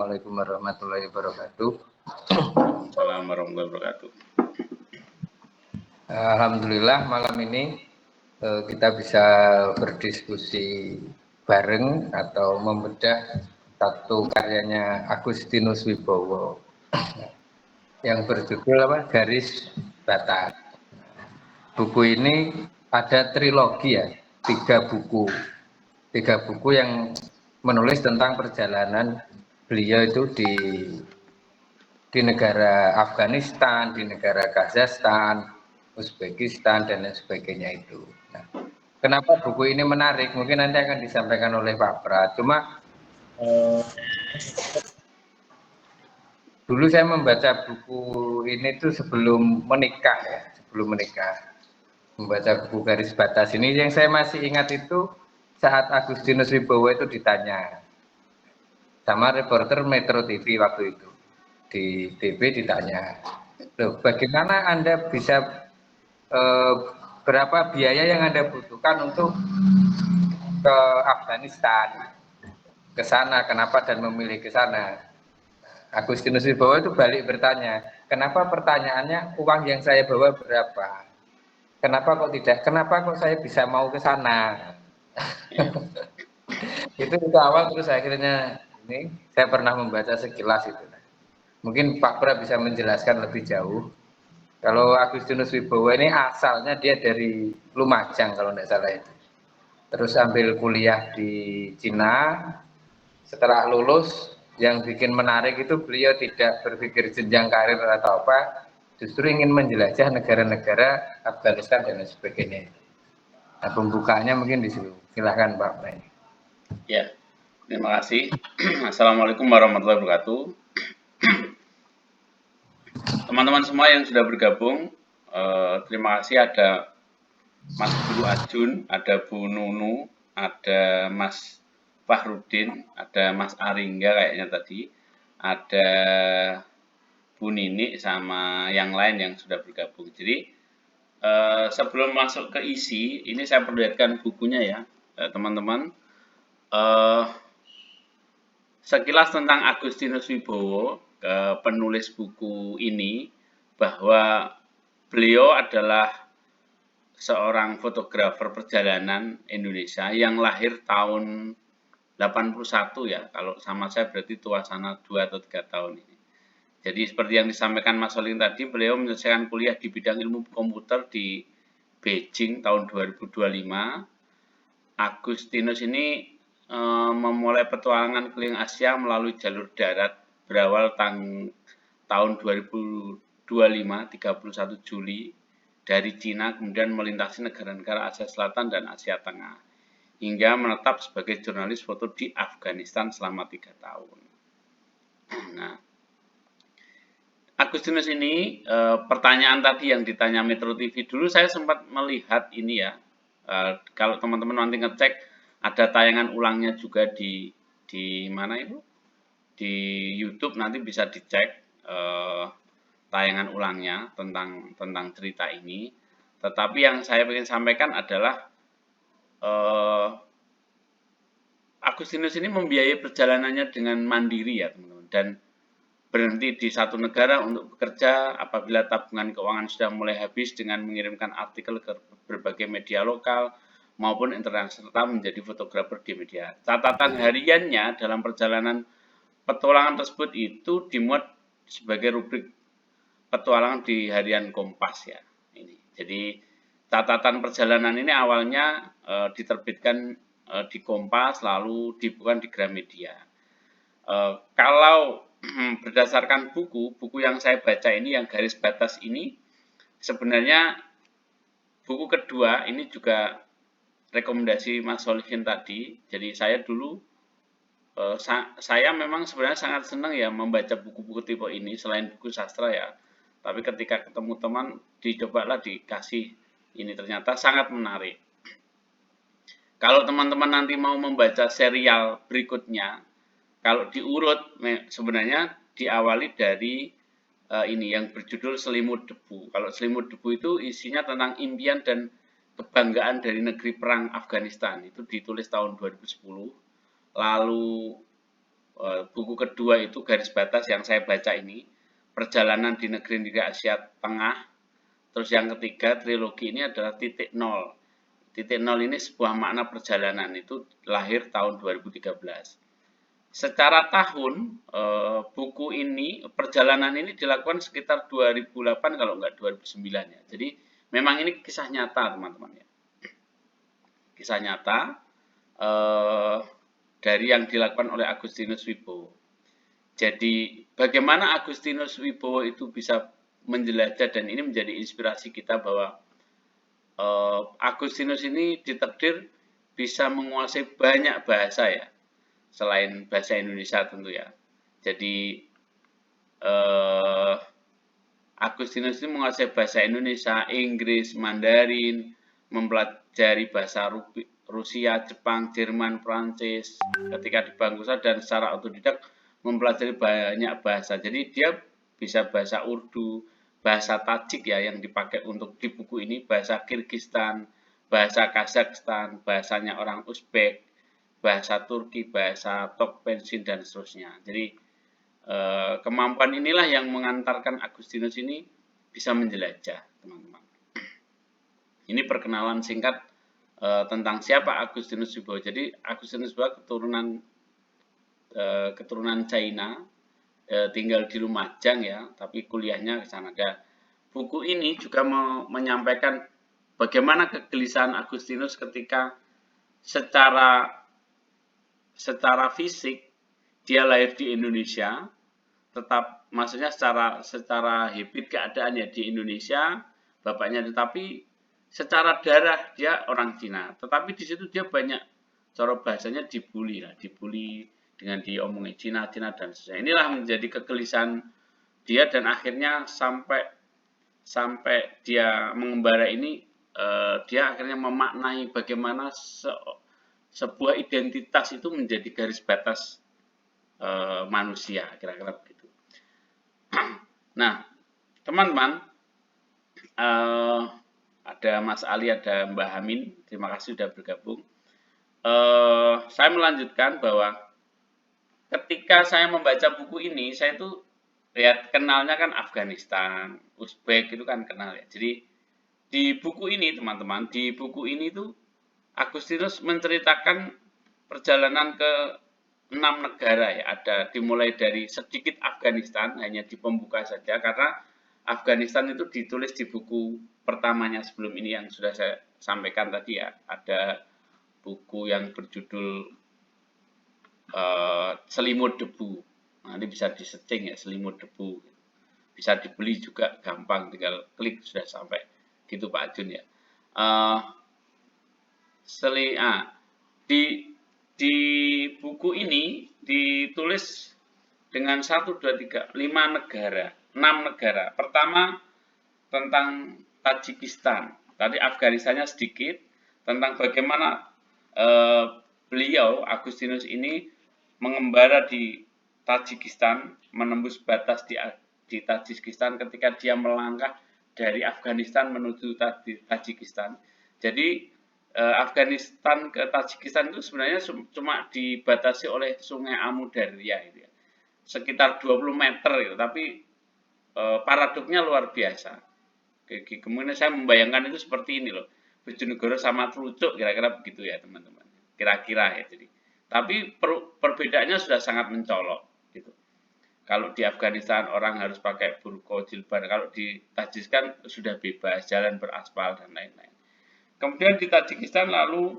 Assalamualaikum warahmatullahi wabarakatuh. Assalamualaikum warahmatullahi wabarakatuh. Alhamdulillah malam ini kita bisa berdiskusi bareng atau membedah satu karyanya Agustinus Wibowo yang berjudul Garis Batas. Buku ini ada trilogi ya, tiga buku yang menulis tentang perjalanan beliau itu di negara Afghanistan, di negara Kazakhstan, Uzbekistan, dan lain sebagainya itu. Nah, kenapa buku ini menarik? Mungkin nanti akan disampaikan oleh Pak Prat. Cuma dulu saya membaca buku ini tuh sebelum menikah ya, membaca buku Garis Batas ini. Yang saya masih ingat itu saat Agustinus Wibowo itu ditanya sama reporter Metro TV waktu itu. Di TV ditanya, loh, bagaimana Anda bisa berapa biaya yang Anda butuhkan untuk ke Afghanistan, ke sana, kenapa dan memilih ke sana? Agustinus Wibowo itu balik bertanya, kenapa pertanyaannya uang yang saya bawa berapa? Kenapa kok saya bisa mau ke sana? Itu awal, terus akhirnya ini saya pernah membaca sekilas itu. Mungkin Pak Pra bisa menjelaskan lebih jauh. Kalau Agustinus Wibowo ini asalnya dia dari Lumajang kalau tidak salah itu. Terus ambil kuliah di Cina. Setelah lulus, yang bikin menarik itu beliau tidak berpikir jenjang karir atau apa, justru ingin menjelajah negara-negara Afghanistan dan sebagainya. Nah, pembukaannya mungkin di situ. Silahkan Pak Pra. Ya, terima kasih. Assalamualaikum warahmatullahi wabarakatuh. Teman-teman semua yang sudah bergabung, terima kasih. Ada Mas Guru Ajun, ada Bu Nunu, ada Mas Fahrudin, ada Mas Aringga kayaknya tadi, ada Bu Nini sama yang lain yang sudah bergabung. Jadi sebelum masuk ke isi, ini saya perlihatkan bukunya ya, teman-teman. Sekilas tentang Agustinus Wibowo, penulis buku ini, bahwa beliau adalah seorang fotografer perjalanan Indonesia yang lahir tahun 81 ya, kalau sama saya berarti tua sana 2 atau 3 tahun ini. Jadi seperti yang disampaikan Mas Solin tadi, beliau menyelesaikan kuliah di bidang ilmu komputer di Beijing tahun 2025. Agustinus ini memulai petualangan keliling Asia melalui jalur darat berawal tahun 2025, 31 Juli dari Cina, kemudian melintasi negara-negara Asia Selatan dan Asia Tengah, hingga menetap sebagai jurnalis foto di Afghanistan selama 3 tahun. Nah, Agustinus ini, pertanyaan tadi yang ditanya Metro TV, dulu saya sempat melihat ini ya, kalau teman-teman nanti ngecek, ada tayangan ulangnya juga di mana itu? Di YouTube, nanti bisa dicek tayangan ulangnya tentang cerita ini. Tetapi yang saya ingin sampaikan adalah Agustinus ini membiayai perjalanannya dengan mandiri ya teman-teman, dan berhenti di satu negara untuk bekerja apabila tabungan keuangan sudah mulai habis dengan mengirimkan artikel ke berbagai media lokal maupun internasional serta menjadi fotografer di media. Catatan hariannya dalam perjalanan petualangan tersebut itu dimuat sebagai rubrik petualangan di harian Kompas ya. Ini. Jadi catatan perjalanan ini awalnya diterbitkan di Kompas, lalu dibukukan di Gramedia. Kalau berdasarkan buku yang saya baca ini, yang Garis Batas ini, sebenarnya buku kedua ini juga rekomendasi Mas Solihin tadi. Jadi saya dulu, saya memang sebenarnya sangat senang ya membaca buku-buku tipe ini, selain buku sastra ya. Tapi ketika ketemu teman, dicobalah dikasih ini, ternyata sangat menarik. Kalau teman-teman nanti mau membaca serial berikutnya, kalau diurut sebenarnya diawali dari ini yang berjudul Selimut Debu. Kalau Selimut Debu itu isinya tentang impian dan kebanggaan dari negeri perang Afghanistan. Itu ditulis tahun 2010. Lalu buku kedua itu garis batas yang saya baca ini, Perjalanan di Negeri-negeri Asia Tengah. Terus yang ketiga trilogi ini adalah Titik Nol. Titik Nol ini sebuah makna perjalanan, itu lahir tahun 2013. Secara tahun, buku ini, perjalanan ini dilakukan sekitar 2008 kalau enggak 2009 ya. Jadi memang ini kisah nyata teman-teman ya. Kisah nyata dari yang dilakukan oleh Agustinus Wibowo. Jadi bagaimana Agustinus Wibowo itu bisa menjelajah, dan ini menjadi inspirasi kita bahwa Agustinus ini ditakdir bisa menguasai banyak bahasa ya, selain bahasa Indonesia tentu ya. Jadi Agustinus ini menguasai bahasa Indonesia, Inggris, Mandarin, mempelajari bahasa Rusia, Jepang, Jerman, Prancis ketika di bangku dan secara otodidak mempelajari banyak bahasa. Jadi dia bisa bahasa Urdu, bahasa Tajik ya yang dipakai untuk di buku ini, bahasa Kirgistan, bahasa Kazakhstan, bahasanya orang Uzbek, bahasa Turki, bahasa Turkmenistan dan seterusnya. Jadi kemampuan inilah yang mengantarkan Agustinus ini bisa menjelajah, teman-teman. Ini perkenalan singkat tentang siapa Agustinus Wibowo. Jadi Agustinus Wibowo keturunan China, tinggal di Lumajang ya, tapi kuliahnya ke sana. Buku ini juga menyampaikan bagaimana kegelisahan Agustinus ketika secara fisik dia lahir di Indonesia, tetap maksudnya secara habit keadaannya di Indonesia, bapaknya, tetapi secara darah dia orang Cina. Tetapi di situ dia banyak, cara bahasanya dibully dengan diomongin Cina dan sebagainya. Inilah menjadi kegelisahan dia, dan akhirnya sampai dia mengembara ini, dia akhirnya memaknai bagaimana sebuah identitas itu menjadi garis batas manusia, kira-kira begitu. Nah, teman-teman, ada Mas Ali, ada Mbak Hamin, terima kasih sudah bergabung. Saya melanjutkan bahwa ketika saya membaca buku ini, saya tuh lihat kenalnya kan Afghanistan, Uzbek itu kan kenal ya. Jadi di buku ini teman-teman, di buku ini tuh Agustinus menceritakan perjalanan ke 6 negara ya. Ada dimulai dari sedikit Afghanistan, hanya di pembuka saja, karena Afghanistan itu ditulis di buku pertamanya sebelum ini yang sudah saya sampaikan tadi ya. Ada buku yang berjudul Selimut Debu. Nah, ini bisa di-searching ya, Selimut Debu. Bisa dibeli juga gampang, tinggal klik sudah sampai. Gitu Pak Ajun ya. Di buku ini ditulis dengan 1, 2, 3, 5 negara, 6 negara. Pertama tentang Tajikistan. Tadi Afghanistannya sedikit, tentang bagaimana beliau Agustinus ini mengembara di Tajikistan, menembus batas di Tajikistan ketika dia melangkah dari Afghanistan menuju Tajikistan. Jadi Afghanistan ke Tajikistan itu sebenarnya cuma dibatasi oleh Sungai Amu Darya itu ya. Sekitar 20 meter gitu, tapi paradoksnya luar biasa. Kemudian saya membayangkan itu seperti ini loh, Bojonegoro sama Trucuk, kira-kira begitu ya teman-teman. Kira-kira ya. Jadi, tapi perbedaannya sudah sangat mencolok gitu. Kalau di Afghanistan orang harus pakai burqa, jilbab, kalau di Tajikistan sudah bebas, jalan beraspal dan lain-lain. Kemudian di Tajikistan lalu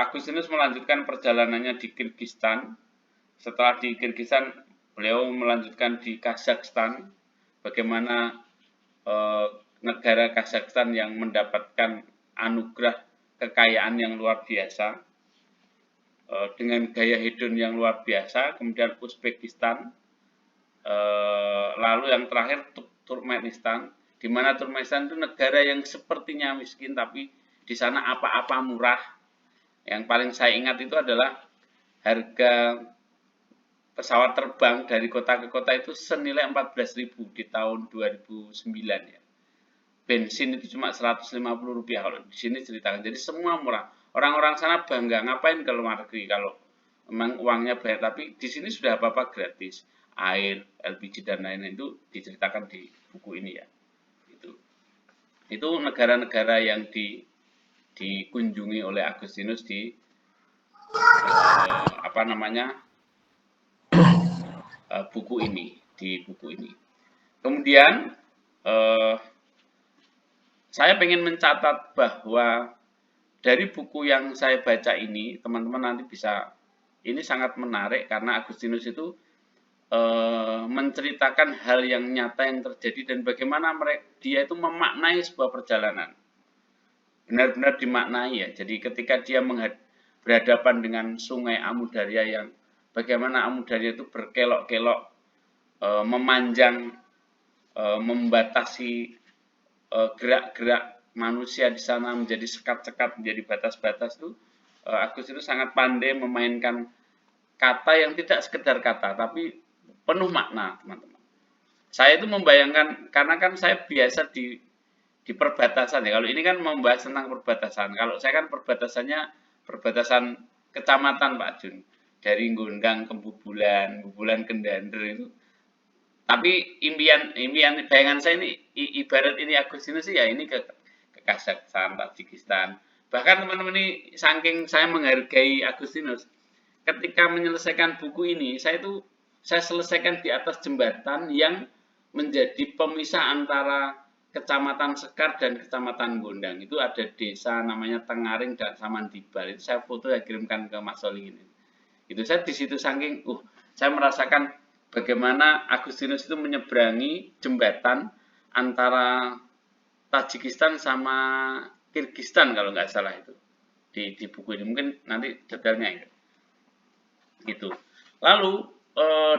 Agustinus melanjutkan perjalanannya di Kirgistan. Setelah di Kirgistan beliau melanjutkan di Kazakhstan, bagaimana negara Kazakhstan yang mendapatkan anugerah kekayaan yang luar biasa, dengan gaya hedon yang luar biasa. Kemudian Uzbekistan, lalu yang terakhir Turkmenistan, di mana Turkmenistan itu negara yang sepertinya miskin, tapi di sana apa-apa murah. Yang paling saya ingat itu adalah harga pesawat terbang dari kota ke kota itu senilai 14.000 di tahun 2009 ya. Bensin itu cuma Rp150 kalau di sini ceritakan. Jadi semua murah. Orang-orang sana bangga, ngapain ke luar negeri kalau memang uangnya bayar, tapi di sini sudah apa-apa gratis, air, LPG dan lain-lain itu diceritakan di buku ini ya. Itu negara-negara yang dikunjungi oleh Agustinus di apa namanya buku ini, di buku ini. Kemudian saya ingin mencatat bahwa dari buku yang saya baca ini, teman-teman nanti bisa, ini sangat menarik karena Agustinus itu menceritakan hal yang nyata yang terjadi dan bagaimana dia itu memaknai sebuah perjalanan. Benar-benar dimaknai ya. Jadi ketika dia berhadapan dengan sungai Amudarya yang bagaimana Amudarya itu berkelok-kelok, memanjang, membatasi gerak-gerak manusia di sana menjadi sekat-sekat, menjadi batas-batas itu, Agustinus sangat pandai memainkan kata yang tidak sekedar kata, tapi penuh makna, teman-teman. Saya itu membayangkan, karena kan saya biasa di perbatasan ya. Kalau ini kan membahas tentang perbatasan. Kalau saya kan perbatasan kecamatan Pak Jun. Dari Gondang ke Bubulan ke Dander itu. Tapi impian bayangan saya ini ibarat ini Agustinus ya ini ke Kazakhstan, Tajikistan. Bahkan teman-teman ini saking saya menghargai Agustinus, ketika menyelesaikan buku ini, saya selesaikan di atas jembatan yang menjadi pemisah antara Kecamatan Sekar dan Kecamatan Gondang. Itu ada desa namanya Tengaring dan Samantibal. Itu saya foto, saya kirimkan ke Mas Soli ini. Itu saya di situ saking saya merasakan bagaimana Agustinus itu menyeberangi jembatan antara Tajikistan sama Kirgistan kalau nggak salah itu di buku ini. Mungkin nanti detailnya gitu. Lalu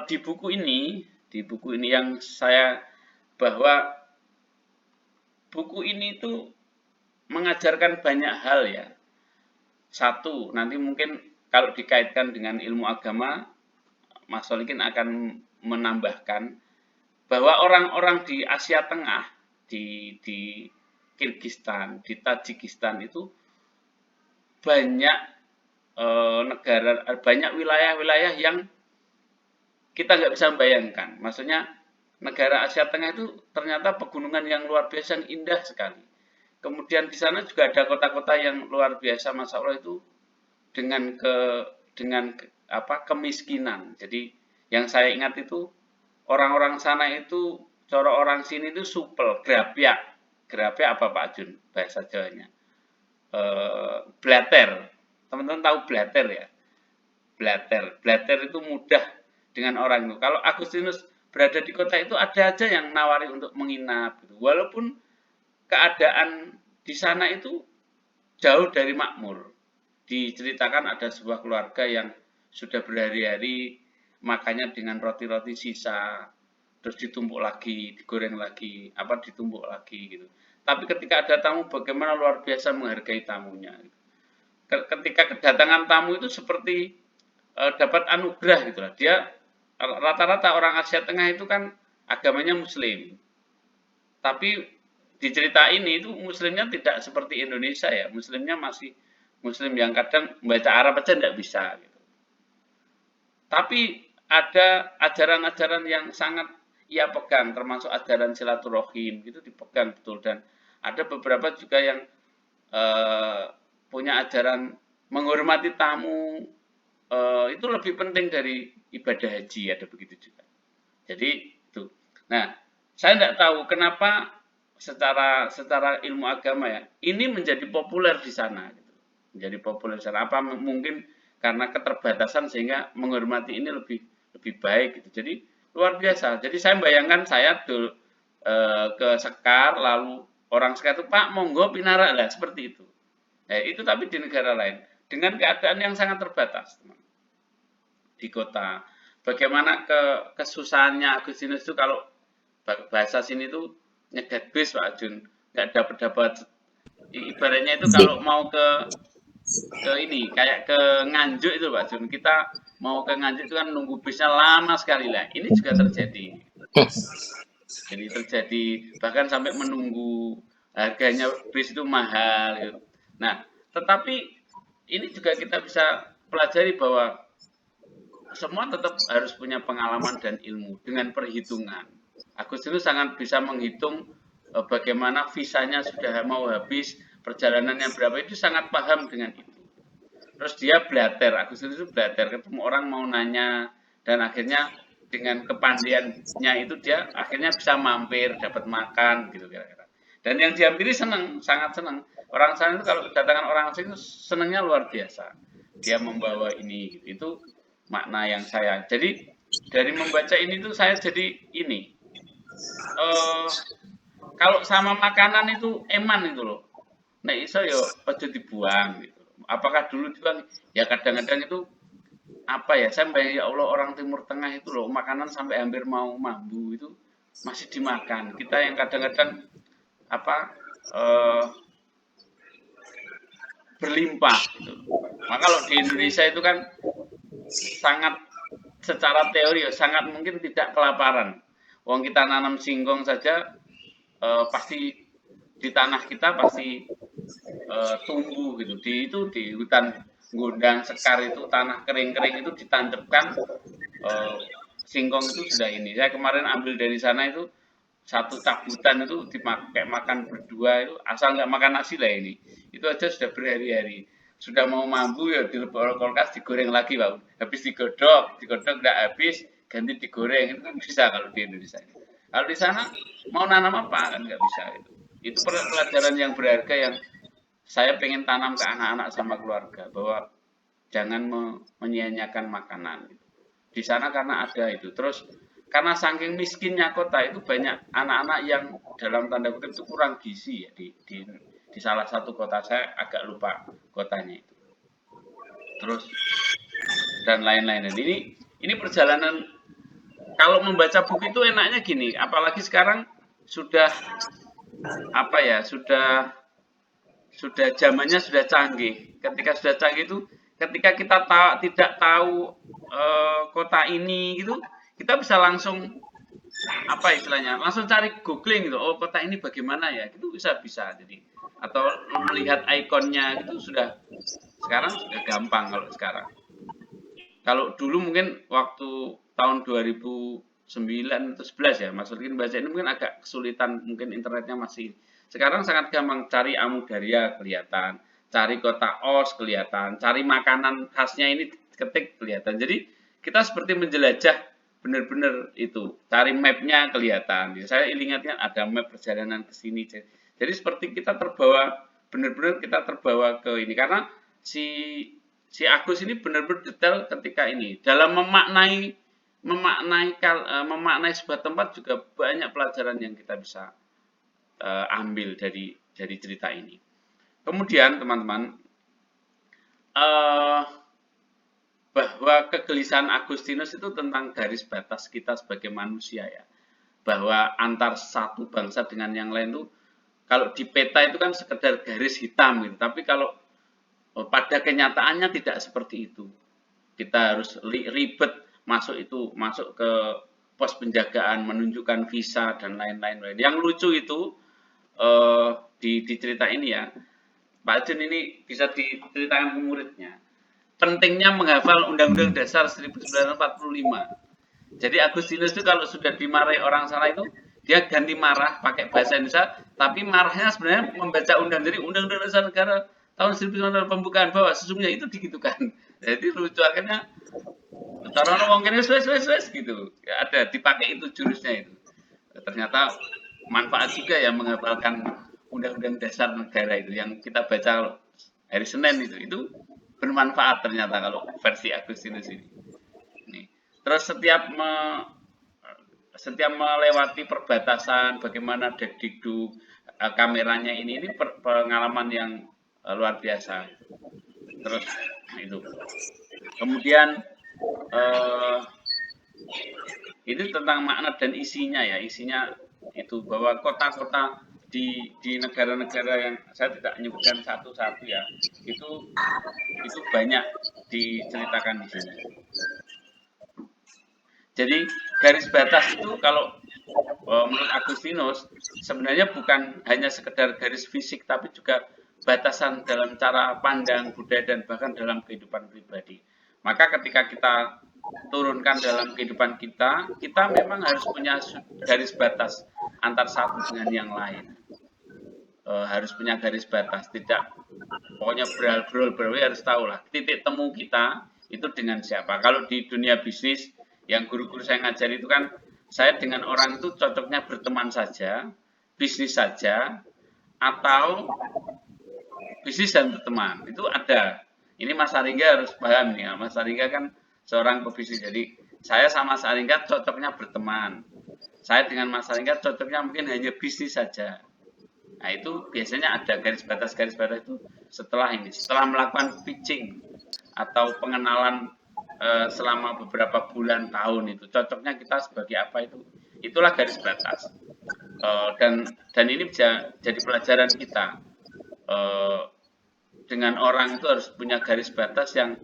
di buku ini yang saya bahwa buku ini tuh mengajarkan banyak hal ya. Satu, nanti mungkin kalau dikaitkan dengan ilmu agama, Mas Solikin akan menambahkan bahwa orang-orang di Asia Tengah, di Kirgistan, di Tajikistan itu banyak banyak wilayah-wilayah yang kita nggak bisa membayangkan. Maksudnya negara Asia Tengah itu ternyata pegunungan yang luar biasa, yang indah sekali. Kemudian di sana juga ada kota-kota yang luar biasa, Masya Allah itu dengan kemiskinan. Jadi yang saya ingat itu orang-orang sana itu, cara orang sini itu supel, grapyak. Grapyak apa Pak Jun bahasa Jawanya? Blater. Teman-teman tahu blater ya? Blater itu mudah dengan orang itu. Kalau Agustinus berada di kota itu ada aja yang nawari untuk menginap gitu. Walaupun keadaan di sana itu jauh dari makmur. Diceritakan ada sebuah keluarga yang sudah berhari-hari makannya dengan roti-roti sisa, terus ditumpuk lagi, digoreng lagi, ditumpuk lagi gitu. Tapi ketika ada tamu, bagaimana luar biasa menghargai tamunya. Ketika kedatangan tamu itu seperti dapat anugerah gitu lah. Dia rata-rata orang Asia Tengah itu kan agamanya Muslim. Tapi di cerita ini itu Muslimnya tidak seperti Indonesia ya. Muslimnya masih Muslim yang kadang membaca Arab aja tidak bisa. Gitu. Tapi ada ajaran-ajaran yang sangat ia pegang, termasuk ajaran silaturahim, itu dipegang betul. Dan ada beberapa juga yang punya ajaran menghormati tamu, itu lebih penting dari ibadah haji, ada begitu juga. Jadi itu. Nah, saya tidak tahu kenapa secara ilmu agama ya, ini menjadi populer di sana. Gitu. Menjadi populer di sana. Apa mungkin karena keterbatasan sehingga menghormati ini lebih baik gitu. Jadi luar biasa. Jadi saya bayangkan saya ke Sekar, lalu orang Sekar itu Pak monggo pinara lah seperti itu. Nah, itu tapi di negara lain dengan keadaan yang sangat terbatas, teman. Di kota. Bagaimana kesusahannya Agustinus itu kalau bahasa sini tuh nyegat bis Pak Jun, nggak dapat ibaratnya itu kalau mau ke ini kayak ke Nganjuk itu Pak Jun, kita mau ke Nganjuk itu kan nunggu bisnya lama sekali lah. Ini juga terjadi. Jadi terjadi bahkan sampai menunggu, harganya bis itu mahal gitu. Nah, tetapi ini juga kita bisa pelajari bahwa semua tetap harus punya pengalaman dan ilmu dengan perhitungan. Agustinus sangat bisa menghitung bagaimana visanya sudah mau habis, perjalanannya berapa, itu sangat paham dengan itu. Terus dia blater, Agustinus itu blater, ketemu orang mau nanya, dan akhirnya dengan kepandaiannya itu dia akhirnya bisa mampir, dapat makan, gitu kira-kira. Dan yang dihampiri senang, sangat senang. Orang sana itu kalau kedatangan orang asing itu senangnya luar biasa. Dia membawa ini, gitu. Itu makna yang saya. Jadi dari membaca ini tuh saya jadi ini. eh Kalau sama makanan itu eman itu loh. Nek iso yo aja dibuang gitu. Apakah dulu dibuang? Ya kadang-kadang itu apa ya? Saya bayang ya Allah orang Timur Tengah itu loh makanan sampai hampir mau mambu itu masih dimakan. Kita yang kadang-kadang apa eh, berlimpah gitu. Maka kalau di Indonesia itu kan sangat secara teori ya sangat mungkin tidak kelaparan. Wong kita nanam singkong saja pasti di tanah kita pasti tumbuh gitu. Di hutan gondang sekar itu tanah kering-kering itu ditancapkan eh, singkong itu sudah ini. Saya kemarin ambil dari sana itu satu cabutan itu dipakai makan berdua itu asal nggak makan nasi lah ini. Itu aja sudah berhari-hari. Sudah mau mampu ya di kulkas digoreng lagi Pak. Habis digodok nggak habis ganti digoreng itu kan bisa kalau di Indonesia. Kalau di sana mau nanam apa kan nggak bisa itu. Itu pelajaran yang berharga yang saya pengen tanam ke anak-anak sama keluarga bahwa jangan menyia-nyiakan makanan. Di sana karena ada itu. Terus karena saking miskinnya kota itu banyak anak-anak yang dalam tanda kutip itu kurang gizi ya di salah satu kota saya agak lupa kotanya itu. Terus dan lain-lain. Ini perjalanan kalau membaca buku itu enaknya gini, apalagi sekarang sudah apa ya, sudah zamannya sudah canggih. Ketika sudah canggih itu, ketika kita tidak tahu kota ini gitu, kita bisa langsung apa istilahnya, langsung cari googling gitu. Oh kota ini bagaimana ya? Itu bisa. Jadi atau melihat ikonnya itu sudah sekarang sudah gampang kalau sekarang. Kalau dulu mungkin waktu tahun 2009 atau 11 ya, Mas Ulkin baca ini mungkin agak kesulitan, mungkin internetnya masih. Sekarang sangat gampang, cari Amudarya kelihatan, cari kota Os kelihatan, cari makanan khasnya ini ketik kelihatan. Jadi kita seperti menjelajah benar-benar itu, cari mapnya kelihatan. Ya, saya ingatnya ada map perjalanan ke sini. Jadi seperti kita terbawa, benar-benar kita terbawa ke ini karena si si Agus ini benar-benar detail ketika ini dalam memaknai sebuah tempat juga banyak pelajaran yang kita bisa ambil dari cerita ini. Kemudian teman-teman bahwa kegelisahan Agustinus itu tentang garis batas kita sebagai manusia ya, bahwa antar satu bangsa dengan yang lain itu kalau di peta itu kan sekedar garis hitam gitu, tapi kalau pada kenyataannya tidak seperti itu. Kita harus ribet masuk ke pos penjagaan, menunjukkan visa dan lain-lain. Yang lucu itu di cerita ini ya, Pak Jun ini bisa diceritakan ke muridnya. Pentingnya menghafal Undang-Undang Dasar 1945. Jadi Agustinus itu kalau sudah dimarahi orang sana itu dia ganti marah pakai bahasa Indonesia, tapi marahnya sebenarnya membaca Undang-Undang Dasar Negara tahun 1945 pembukaan bahwa sesungguhnya itu digitukan. Jadi lucu akhirnya cara ngomong kene wes gitu. Ya, ada dipakai itu jurusnya itu. Ternyata manfaat juga ya menghafalkan Undang-Undang Dasar Negara itu yang kita baca hari Senin itu. Itu bermanfaat ternyata kalau versi Agustinus ini. Nih. Terus setiap melewati perbatasan, bagaimana degdikduk kameranya ini pengalaman yang luar biasa. Terus itu. Kemudian itu tentang makna dan isinya ya. Isinya itu bahwa kota-kota di negara-negara yang saya tidak menyebutkan satu-satu ya. Itu banyak diceritakan di sini. Jadi garis batas itu kalau menurut Agustinus sebenarnya bukan hanya sekedar garis fisik tapi juga batasan dalam cara pandang budaya dan bahkan dalam kehidupan pribadi. Maka ketika kita turunkan dalam kehidupan kita, kita memang harus punya garis batas antar satu dengan yang lain. Harus punya garis batas, tidak pokoknya berol harus tahu lah titik temu kita itu dengan siapa. Kalau di dunia bisnis yang guru-guru saya ngajar itu kan, saya dengan orang itu cocoknya berteman saja, bisnis saja, atau bisnis dan berteman. Itu ada. Ini Mas Aringga harus paham ya. Mas Aringga kan seorang pebisnis. Jadi saya sama Mas Aringga cocoknya berteman. Saya dengan Mas Aringga cocoknya mungkin hanya bisnis saja. Nah itu biasanya ada garis batas itu setelah ini, setelah melakukan pitching atau pengenalan selama beberapa bulan tahun itu, cocoknya kita sebagai apa itu, itulah garis batas. Dan ini bisa jadi pelajaran kita. Dengan orang itu harus punya garis batas yang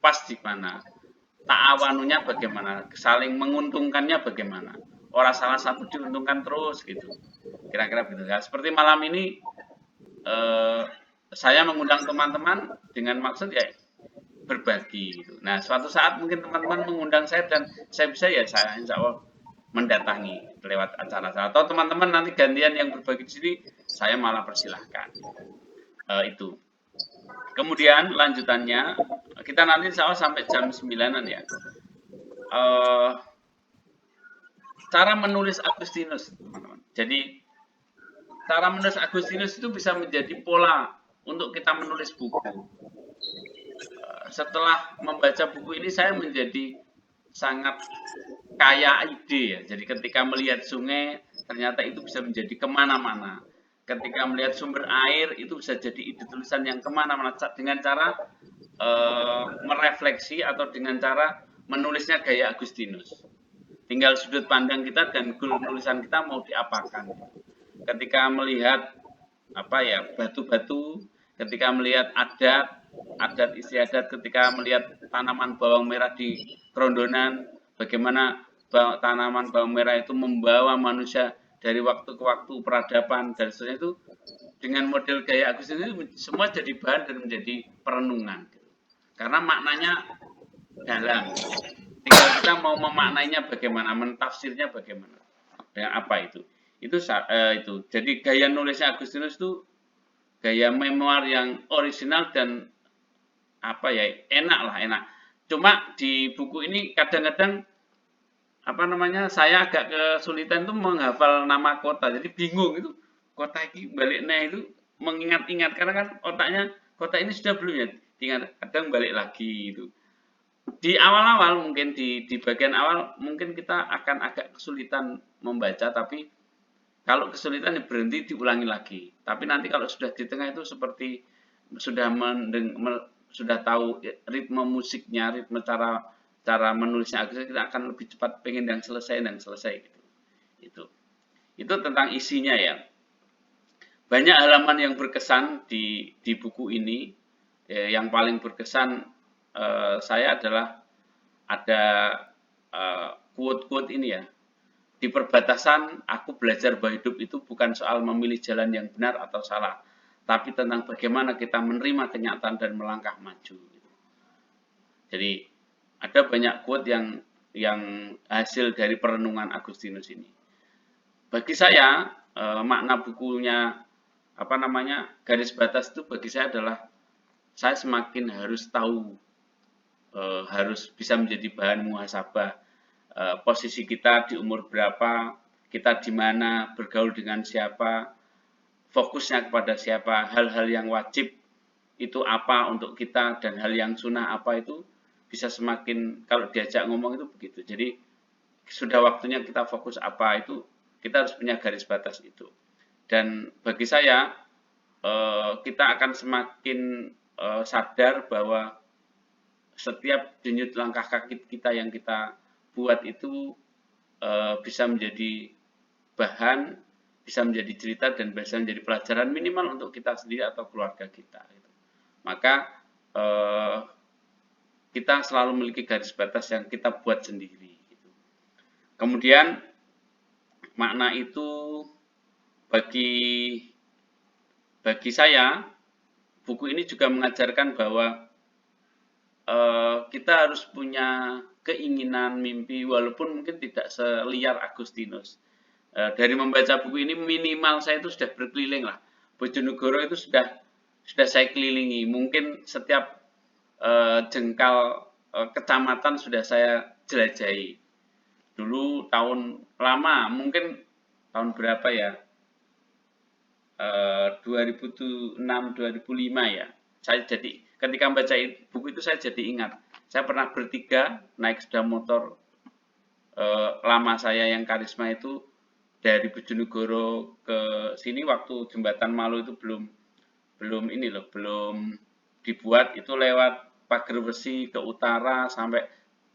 pas di mana, ta'awanunya bagaimana, saling menguntungkannya bagaimana. Orang salah satu diuntungkan terus gitu. Kira-kira begitu. Nah, seperti malam ini saya mengundang teman-teman dengan maksud ya berbagi gitu. Nah, suatu saat mungkin teman-teman mengundang saya dan saya bisa ya saya insya Allah mendatangi lewat acara saya. Atau teman-teman nanti gantian yang berbagi di sini, saya malah persilahkan. Itu. Kemudian lanjutannya, kita nanti insya Allah sampai jam 9-an ya. Cara menulis Agustinus, teman-teman. Jadi, cara menulis Agustinus itu bisa menjadi pola untuk kita menulis buku. Setelah membaca buku ini, saya menjadi sangat kaya ide ya. Jadi ketika melihat sungai, ternyata itu bisa menjadi kemana-mana. Ketika melihat sumber air, itu bisa jadi ide tulisan yang kemana-mana. Dengan cara merefleksi atau dengan cara menulisnya gaya Agustinus. Tinggal sudut pandang kita dan goal tulisan kita mau diapakan. Ketika melihat batu-batu, ketika melihat adat istiadat, ketika melihat tanaman bawang merah di Trondonan, bagaimana tanaman bawang merah itu membawa manusia dari waktu ke waktu, peradaban dan seterusnya, itu dengan model gaya Agustinus itu semua jadi bahan dan menjadi perenungan. Karena maknanya dalam. Tinggal kita mau memaknainya bagaimana, mentafsirnya bagaimana, dengan apa itu. Itu. Jadi gaya nulisnya Agustinus itu gaya memoir yang original dan enak. Cuma di buku ini kadang-kadang saya agak kesulitan itu menghafal nama kota. Jadi bingung itu kota ini baliknya itu mengingat-ingat karena kan otaknya kota ini sudah belum ya, tinggal kadang balik lagi itu. Di awal-awal mungkin di bagian awal mungkin kita akan agak kesulitan membaca, tapi kalau kesulitan berhenti diulangi lagi. Tapi nanti kalau sudah di tengah itu seperti sudah tahu ritme musiknya, ritme cara menulisnya, kita akan lebih cepat pengen dan selesai gitu. Itu tentang isinya ya. Banyak halaman yang berkesan di buku ini. Yang paling berkesan saya adalah ada quote-quote ini ya. Di perbatasan, aku belajar bahwa hidup itu bukan soal memilih jalan yang benar atau salah, tapi tentang bagaimana kita menerima kenyataan dan melangkah maju. Jadi ada banyak quote yang hasil dari perenungan Agustinus ini. Bagi saya makna bukunya garis batas itu bagi saya adalah saya semakin harus tahu, harus bisa menjadi bahan muhasabah posisi kita di umur berapa, kita di mana, bergaul dengan siapa, fokusnya kepada siapa, hal-hal yang wajib itu apa untuk kita dan hal yang sunnah apa itu bisa semakin, kalau diajak ngomong itu begitu. Jadi sudah waktunya kita fokus apa itu, kita harus punya garis batas itu. Dan bagi saya kita akan semakin sadar bahwa setiap denyut langkah kaki kita yang kita buat itu bisa menjadi bahan, bisa menjadi cerita dan bisa menjadi pelajaran minimal untuk kita sendiri atau keluarga kita. Maka kita selalu memiliki garis batas yang kita buat sendiri. Kemudian makna itu bagi saya, buku ini juga mengajarkan bahwa kita harus punya keinginan, mimpi, walaupun mungkin tidak seliar Agustinus. Dari membaca buku ini minimal saya itu sudah berkeliling lah. Bojonegoro itu sudah saya kelilingi. Mungkin setiap jengkal kecamatan sudah saya jelajahi. Dulu tahun lama, mungkin tahun berapa ya? 2006 2005 ya. Saya jadi ketika membaca buku itu saya jadi ingat. Saya pernah bertiga naik sepeda motor lama saya yang karisma itu dari Bojonegoro ke sini waktu jembatan Malu itu belum dibuat, itu lewat Pager Besi ke utara sampai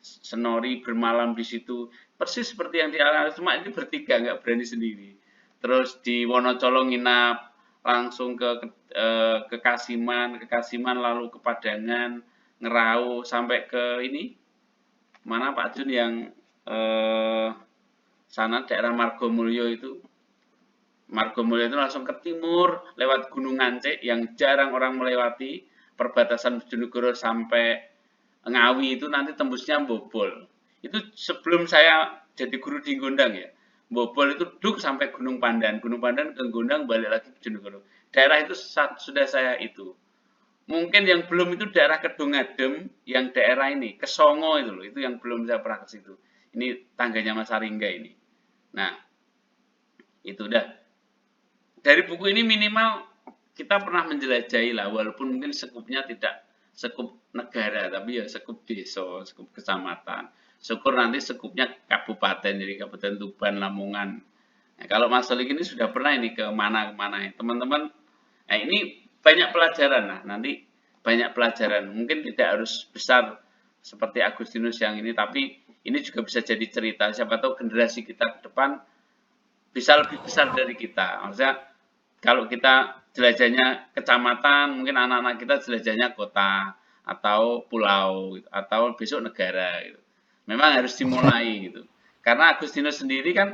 Senori, bermalam di situ persis seperti yang dialami, cuma ini bertiga nggak berani sendiri. Terus di Wonocolo nginap, langsung ke Kasiman lalu ke Padangan, Ngerau sampai ke ini mana Pak Jun yang sana daerah Margomulyo itu. Margomulyo itu langsung ke timur lewat Gunung Ngancik yang jarang orang melewati, perbatasan Bojonegoro sampai Ngawi itu nanti tembusnya Bobol. Itu sebelum saya jadi guru di Gondang ya. Bobol itu duk sampai Gunung Pandan ke Gondang balik lagi Bojonegoro. Daerah itu sudah saya itu. Mungkin yang belum itu daerah Kedungadem, yang daerah ini Kesongo itu loh, itu yang belum saya pernah ke situ. Ini tangganya Mas Aringga ini. Nah, itu udah. Dari buku ini minimal kita pernah menjelajahi lah, walaupun mungkin sekupnya tidak sekup negara, tapi ya sekup desa, sekup kecamatan. Syukur nanti sekupnya kabupaten, jadi Kabupaten Tuban, Lamongan. Nah, kalau Mas Solik ini sudah pernah ini ke mana-mana ya, teman-teman. Nah, ini banyak pelajaran lah, nanti banyak pelajaran. Mungkin tidak harus besar seperti Agustinus yang ini, tapi ini juga bisa jadi cerita. Siapa tahu generasi kita ke depan bisa lebih besar dari kita. Maksudnya kalau kita jelajahnya kecamatan, mungkin anak-anak kita jelajahnya kota atau pulau atau besok negara gitu. Memang harus dimulai gitu. Karena Agustinus sendiri kan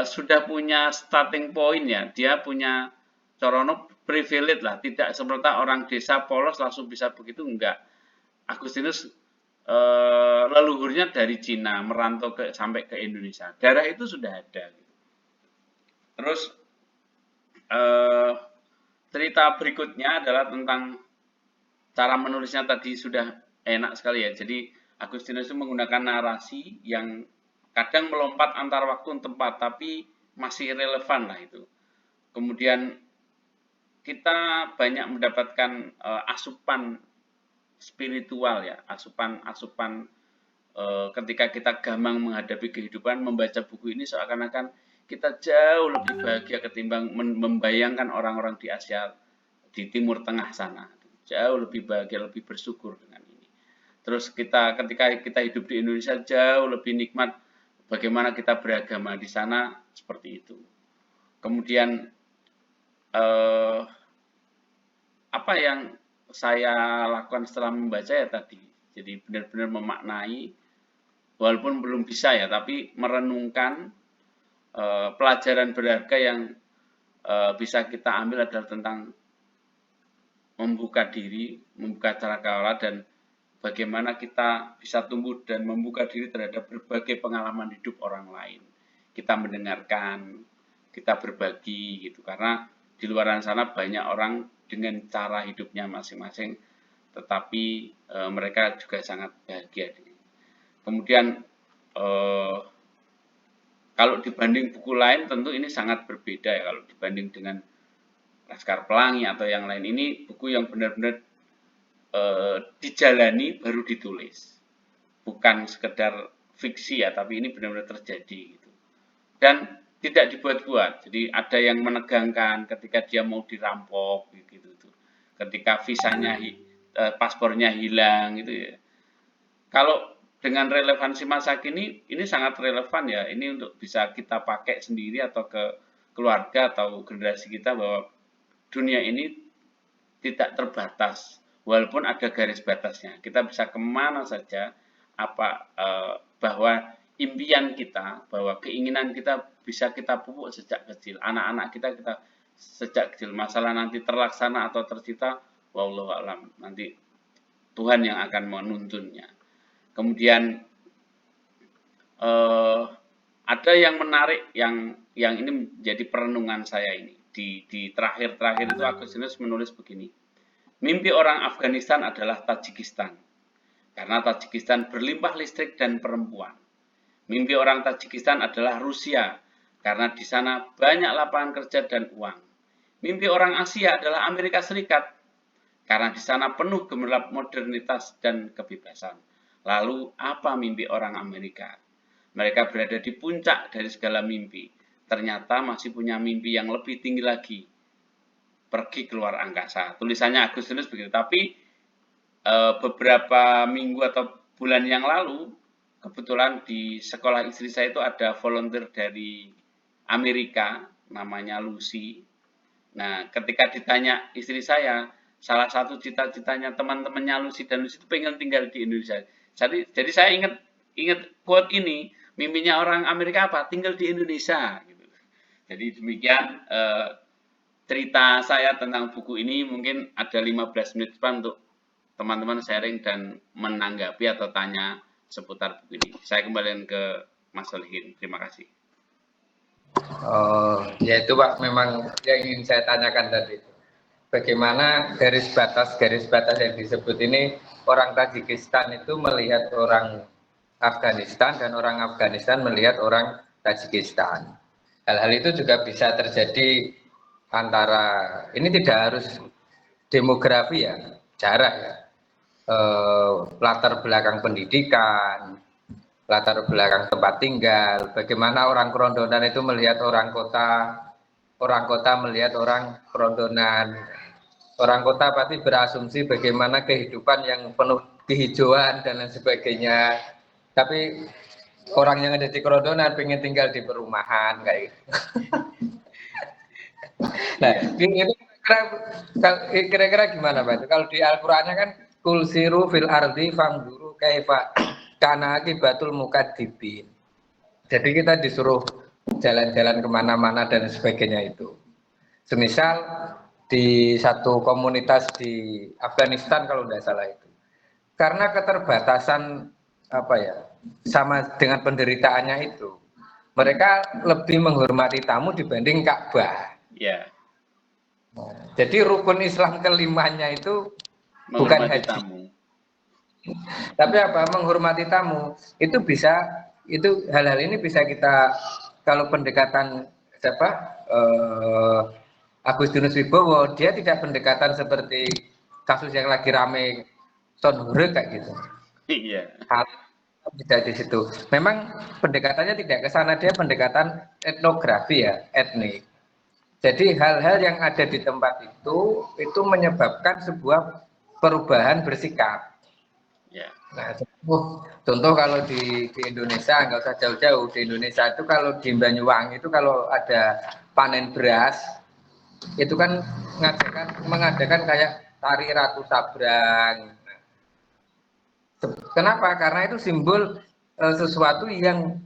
sudah punya starting point ya. Dia punya corono privilege lah, tidak seperti orang desa polos langsung bisa begitu, enggak. Agustinus leluhurnya dari Cina merantau sampai ke Indonesia. Darah itu sudah ada. Terus cerita berikutnya adalah tentang cara menulisnya tadi sudah enak sekali ya. Jadi Agustinus itu menggunakan narasi yang kadang melompat antar waktu dan tempat, tapi masih relevan lah itu. Kemudian kita banyak mendapatkan asupan spiritual ya, asupan ketika kita gamang menghadapi kehidupan, membaca buku ini seakan-akan kita jauh lebih bahagia ketimbang membayangkan orang-orang di Asia, di Timur Tengah sana. Jauh lebih bahagia, lebih bersyukur dengan ini. Terus ketika kita hidup di Indonesia jauh lebih nikmat bagaimana kita beragama di sana seperti itu. Kemudian apa yang saya lakukan setelah membaca ya tadi, jadi benar-benar memaknai, walaupun belum bisa ya, tapi merenungkan pelajaran berharga yang bisa kita ambil adalah tentang membuka diri, membuka cara kelola, dan bagaimana kita bisa tumbuh dan membuka diri terhadap berbagai pengalaman hidup orang lain. Kita mendengarkan, kita berbagi gitu, karena di luar sana banyak orang dengan cara hidupnya masing-masing, tetapi mereka juga sangat bahagia. Kemudian kalau dibanding buku lain tentu ini sangat berbeda ya, kalau dibanding dengan Laskar Pelangi atau yang lain. Ini buku yang benar-benar dijalani baru ditulis, bukan sekedar fiksi ya, tapi ini benar-benar terjadi gitu. Dan tidak dibuat-buat. Jadi ada yang menegangkan ketika dia mau dirampok gitu tuh. Ketika visanya paspornya hilang gitu ya. Kalau dengan relevansi masa kini ini sangat relevan ya. Ini untuk bisa kita pakai sendiri atau ke keluarga atau generasi kita, bahwa dunia ini tidak terbatas. Walaupun ada garis batasnya, kita bisa kemana saja. Bahwa impian kita, bahwa keinginan kita bisa kita pupuk sejak kecil. Anak-anak kita sejak kecil. Masalah nanti terlaksana atau tercipta, wallahu a'lam. Nanti Tuhan yang akan menuntunnya. Kemudian ada yang menarik yang ini menjadi perenungan saya ini. Di terakhir-terakhir itu Agustinus menulis begini. Mimpi orang Afghanistan adalah Tajikistan. Karena Tajikistan berlimpah listrik dan perempuan. Mimpi orang Tajikistan adalah Rusia. Karena di sana banyak lapangan kerja dan uang. Mimpi orang Asia adalah Amerika Serikat. Karena di sana penuh gemerlap modernitas dan kebebasan. Lalu apa mimpi orang Amerika? Mereka berada di puncak dari segala mimpi. Ternyata masih punya mimpi yang lebih tinggi lagi. Pergi keluar angkasa. Tulisannya Agustinus begitu. Tapi beberapa minggu atau bulan yang lalu, kebetulan di sekolah istri saya itu ada volunteer dari Amerika, namanya Lucy. Nah, ketika ditanya istri saya, salah satu cita-citanya teman-temannya Lucy dan Lucy itu pengen tinggal di Indonesia. Jadi saya ingat quote ini, mimpinya orang Amerika apa? Tinggal di Indonesia. Gitu. Jadi demikian cerita saya tentang buku ini. Mungkin ada 15 menit depan untuk teman-teman sharing dan menanggapi atau tanya seputar buku ini. Saya kembalikan ke Mas Solihin. Terima kasih. Ya itu Pak, memang yang ingin saya tanyakan tadi. Bagaimana garis batas yang disebut ini, orang Tajikistan itu melihat orang Afghanistan dan orang Afghanistan melihat orang Tajikistan. Hal-hal itu juga bisa terjadi antara, ini tidak harus demografi ya, jarak ya, latar belakang pendidikan, latar belakang tempat tinggal, bagaimana orang kerondonan itu melihat orang kota melihat orang kerondonan. Orang kota pasti berasumsi bagaimana kehidupan yang penuh kehijauan dan lain sebagainya. Tapi orang yang ada di kerondonan pengen tinggal di perumahan kayak gitu. Nah, itu kira-kira gimana Pak? Kalau di Al-Qur'annya kan kul siru fil ardi fangduru kaifa kana akibatul mukadzibin. Jadi kita disuruh jalan-jalan kemana-mana dan sebagainya itu. Semisal di satu komunitas di Afghanistan kalau tidak salah itu, karena keterbatasan apa ya, sama dengan penderitaannya itu, mereka lebih menghormati tamu dibanding Ka'bah. Ya. Jadi rukun Islam kelimanya itu bukan haji, tamu. Tapi apa, menghormati tamu. Itu bisa, itu hal-hal ini bisa kita, kalau pendekatan siapa Agustinus Wibowo, dia tidak pendekatan seperti kasus yang lagi rame Sonhure kayak gitu. Iya. Tidak di situ. Memang pendekatannya tidak ke sana, dia pendekatan etnografi ya, etnik. Jadi hal-hal yang ada di tempat itu menyebabkan sebuah perubahan bersikap. Ya. Nah, contoh kalau di Indonesia, nggak usah jauh-jauh, di Indonesia itu kalau di Banyuwangi itu kalau ada panen beras, itu kan mengadakan kayak tari Ratu Sabrang. Kenapa? Karena itu simbol sesuatu yang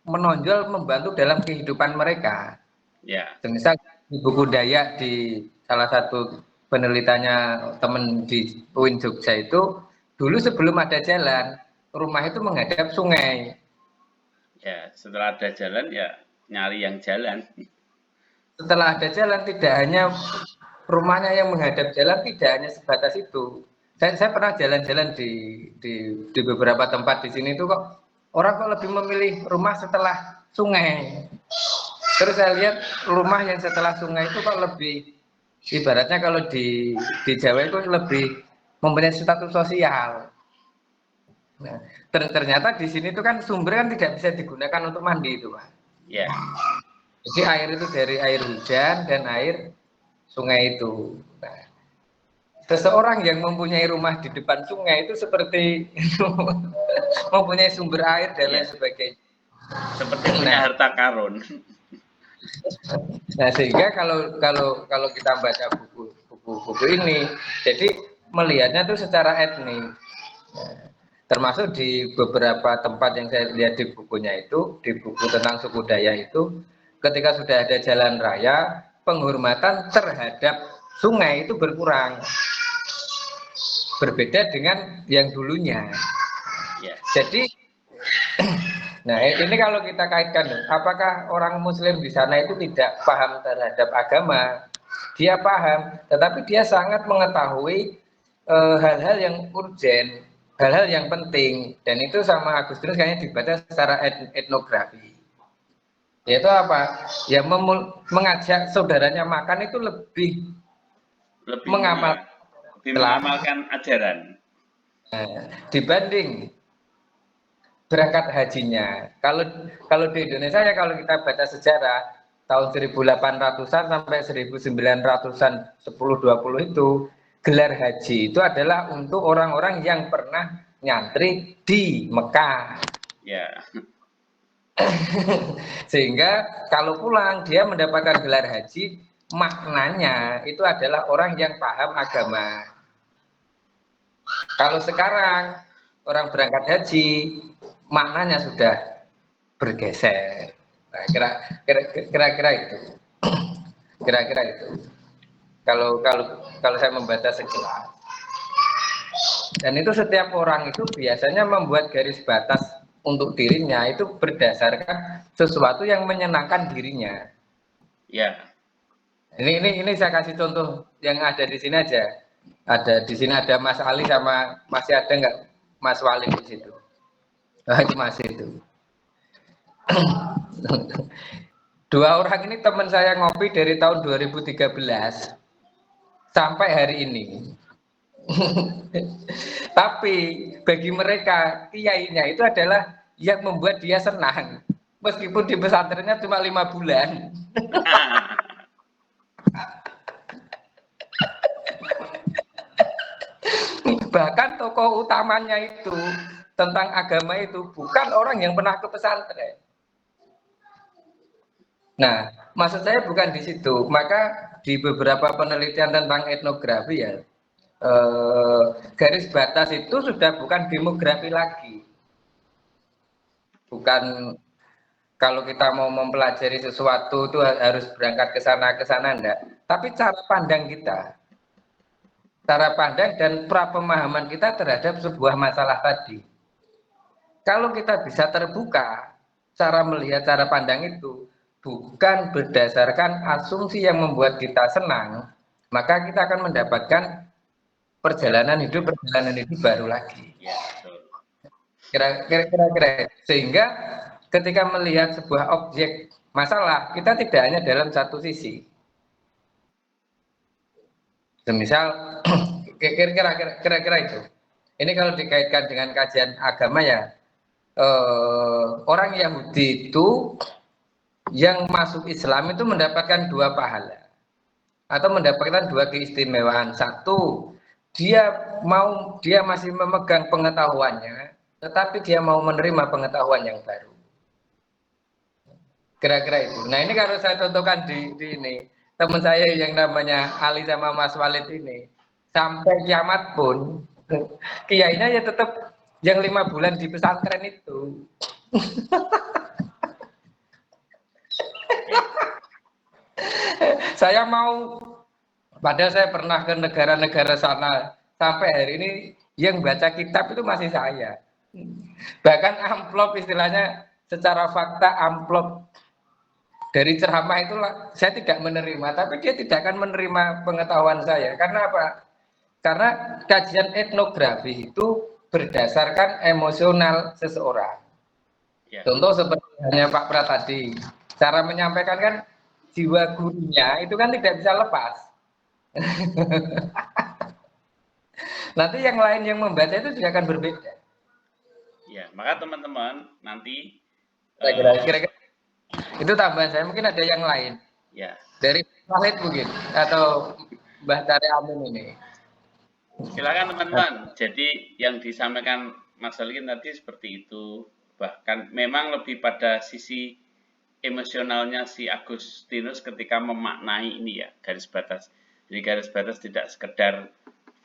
menonjol, membantu dalam kehidupan mereka. Ya. Misal di buku Dayak, di salah satu penelitanya teman di UIN Jogja itu, dulu sebelum ada jalan, rumah itu menghadap sungai. Ya, setelah ada jalan ya nyari yang jalan. Setelah ada jalan, tidak hanya rumahnya yang menghadap jalan, tidak hanya sebatas itu. Saya pernah jalan-jalan di beberapa tempat di sini itu kok orang kok lebih memilih rumah setelah sungai. Terus saya lihat rumah yang setelah sungai itu kok lebih, ibaratnya kalau di Jawa itu lebih mempunyai status sosial. Nah, ternyata di sini itu kan sumber kan tidak bisa digunakan untuk mandi itu Pak. Ya. Jadi air itu dari air hujan dan air sungai itu. Nah, seseorang yang mempunyai rumah di depan sungai itu seperti mempunyai sumber air dan lain sebagainya. Seperti punya harta karun. Nah, sehingga kalau kita baca buku ini, jadi melihatnya itu secara etnis. Nah, termasuk di beberapa tempat yang saya lihat di bukunya itu, di buku tentang suku Dayak itu, ketika sudah ada jalan raya, penghormatan terhadap sungai itu berkurang. Berbeda dengan yang dulunya. Jadi, nah ini kalau kita kaitkan, apakah orang Muslim di sana itu tidak paham terhadap agama? Dia paham, tetapi dia sangat mengetahui hal-hal yang urgen, hal-hal yang penting, dan itu sama Agustinus kayaknya dibaca secara etnografi. Yaitu apa? Ya mengajak saudaranya makan itu lebih mengamal lebih mengamalkan ajaran dibanding berangkat hajinya. Kalau di Indonesia ya kalau kita baca sejarah tahun 1800-an sampai 1900-an 10-20 itu gelar haji itu adalah untuk orang-orang yang pernah nyantri di Mekah. ya. Sehingga kalau pulang dia mendapatkan gelar haji, maknanya itu adalah orang yang paham agama. Kalau sekarang orang berangkat haji, maknanya sudah bergeser. Nah, kira-kira itu. Kira-kira itu. Kalau saya membaca sekilas. Dan itu setiap orang itu biasanya membuat garis batas untuk dirinya itu berdasarkan sesuatu yang menyenangkan dirinya. Ya. Ini saya kasih contoh yang ada di sini aja. Ada di sini ada Mas Ali sama masih ada nggak Mas Wali di situ? Nah, itu masih itu. Dua orang ini teman saya ngopi dari tahun 2013 sampai hari ini. Tapi bagi mereka kiainya itu adalah yang membuat dia senang. Meskipun di pesantrennya cuma 5 bulan. Bahkan tokoh utamanya itu tentang agama itu bukan orang yang pernah ke pesantren. Nah, maksud saya bukan di situ. Maka di beberapa penelitian tentang etnografi ya, garis batas itu sudah bukan demografi lagi. Bukan kalau kita mau mempelajari sesuatu itu harus berangkat ke sana enggak. Tapi cara pandang kita, cara pandang dan pra pemahaman kita terhadap sebuah masalah tadi. Kalau kita bisa terbuka, cara melihat cara pandang itu bukan berdasarkan asumsi yang membuat kita senang, maka kita akan mendapatkan perjalanan hidup baru lagi. Kira-kira sehingga ketika melihat sebuah objek masalah, kita tidak hanya dalam satu sisi. Semisal kira-kira itu. Ini kalau dikaitkan dengan kajian agama ya, orang Yahudi itu yang masuk Islam itu mendapatkan 2 pahala atau mendapatkan 2 keistimewaan. Satu, dia masih memegang pengetahuannya, tetapi dia mau menerima pengetahuan yang baru. Kira-kira itu. Nah ini kalau saya contohkan di ini, teman saya yang namanya Ali sama Mas Walid ini, sampai kiamat pun, kiainya ya tetap yang 5 bulan di pesantren itu. Saya mau, padahal saya pernah ke negara-negara sana, sampai hari ini yang baca kitab itu masih saya. Bahkan amplop istilahnya secara fakta amplop dari ceramah itulah saya tidak menerima, tapi dia tidak akan menerima pengetahuan saya. Karena apa? Karena kajian etnografi itu berdasarkan emosional seseorang. Ya. Contoh seperti hanya Pak Prat tadi, cara menyampaikan kan jiwa gurunya itu kan tidak bisa lepas. Nanti yang lain yang membaca itu juga akan berbeda. Ya, maka teman-teman nanti kira-kira itu tambahan saya, mungkin ada yang lain. Ya. Dari Wahid mungkin atau Mbah Tari Amin ini. Silakan teman-teman. Jadi yang disampaikan Mas Alikin tadi seperti itu. Bahkan memang lebih pada sisi emosionalnya si Agustinus ketika memaknai ini ya, garis batas. Jadi garis batas tidak sekedar